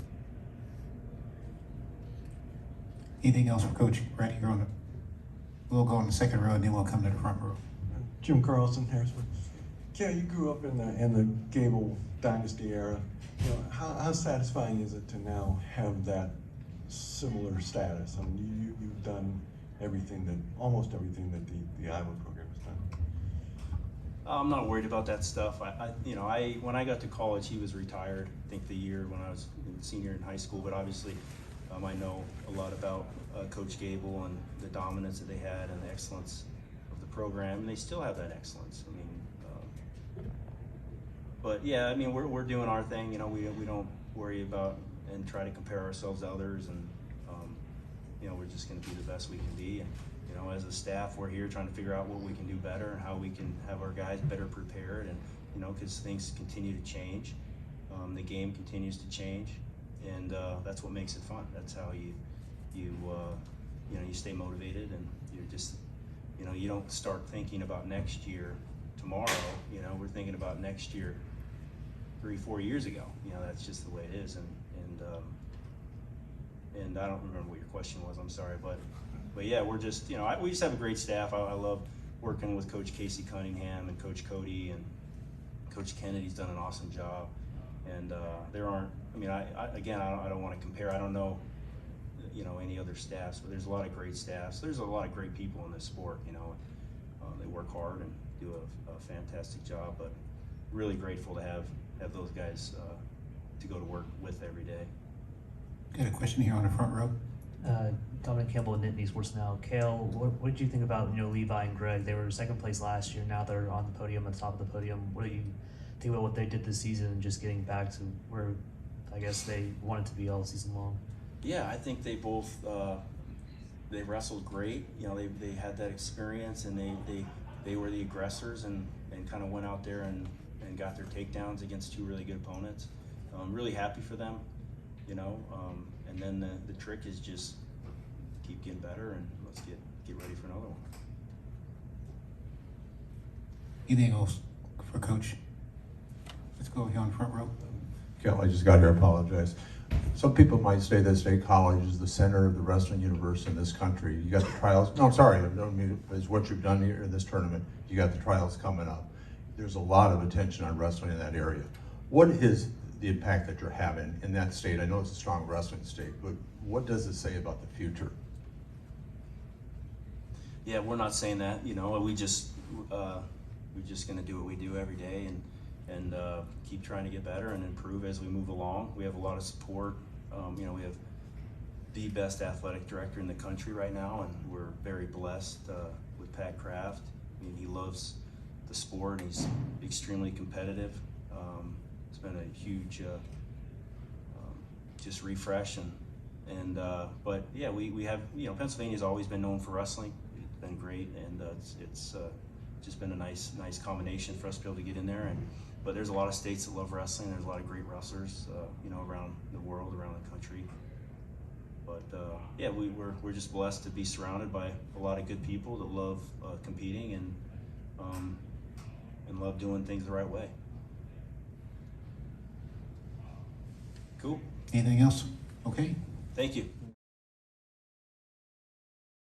Anything else for Coach right here on the? We'll go on the second row and then we'll come to the front row. Jim Carlson, Harrisburg. Cael, you grew up in the Gable Dynasty era. You know, how satisfying is it to now have that similar status? I mean, you've done almost everything that the Iowa program has done. I'm not worried about that stuff. When I got to college, he was retired. I think the year when I was a senior in high school. But obviously, I know a lot about Coach Gable and the dominance that they had and the excellence of the program, and they still have that excellence. I mean, but yeah, I mean, we're doing our thing. You know, we don't worry about and try to compare ourselves to others, and you know, we're just going to be the best we can be. And you know, as a staff, we're here trying to figure out what we can do better and how we can have our guys better prepared. And you know, because things continue to change, the game continues to change, and that's what makes it fun. That's how you stay motivated, and you're just, you know, you don't start thinking about next year tomorrow. You know, we're thinking about next year 3-4 years ago. You know, that's just the way it is. And I don't remember what your question was. I'm sorry, but yeah, we're just, you know, we just have a great staff. I love working with Coach Casey Cunningham and Coach Cody, and Coach Kennedy's done an awesome job. And there aren't, I mean, I don't want to compare. I don't know, you know, any other staffs, but there's a lot of great staffs. There's a lot of great people in this sport. You know, they work hard and do a fantastic job. But really grateful to have those guys to go to work with every day. Got a question here on the front row. Dominic Campbell and Nittany Sports Now. Cael, what did you think about, you know, Levi and Greg? They were second place last year. Now they're on the podium, at the top of the podium. What do you think about what they did this season and just getting back to where I guess they wanted to be all season long? Yeah, I think they both they wrestled great. You know, they had that experience, and they were the aggressors and kind of went out there and got their takedowns against two really good opponents. I'm really happy for them, you know. And then the trick is just keep getting better, and let's get ready for another one. Anything else for Coach? Let's go here on the front row. Cael, I just got here, I apologize. Some people might say that State College is the center of the wrestling universe in this country. You got the trials, no, I'm sorry, I don't mean it's what you've done here in this tournament. You got the trials coming up. There's a lot of attention on wrestling in that area. What is the impact that you're having in that state? I know it's a strong wrestling state, but what does it say about the future? Yeah, we're not saying that, you know, we're just gonna do what we do every day and keep trying to get better and improve as we move along. We have a lot of support. You know, we have the best athletic director in the country right now, and we're very blessed with Pat Kraft. I mean, he loves the sport, and he's extremely competitive. It's been a huge just refresh, but yeah, we have, you know, Pennsylvania's always been known for wrestling. It's been great, and it's just been a nice combination for us to be able to get in there. But there's a lot of states that love wrestling. There's a lot of great wrestlers, you know, around the world, around the country. But yeah, we're just blessed to be surrounded by a lot of good people that love competing and love doing things the right way. Anything else? Okay. Thank you.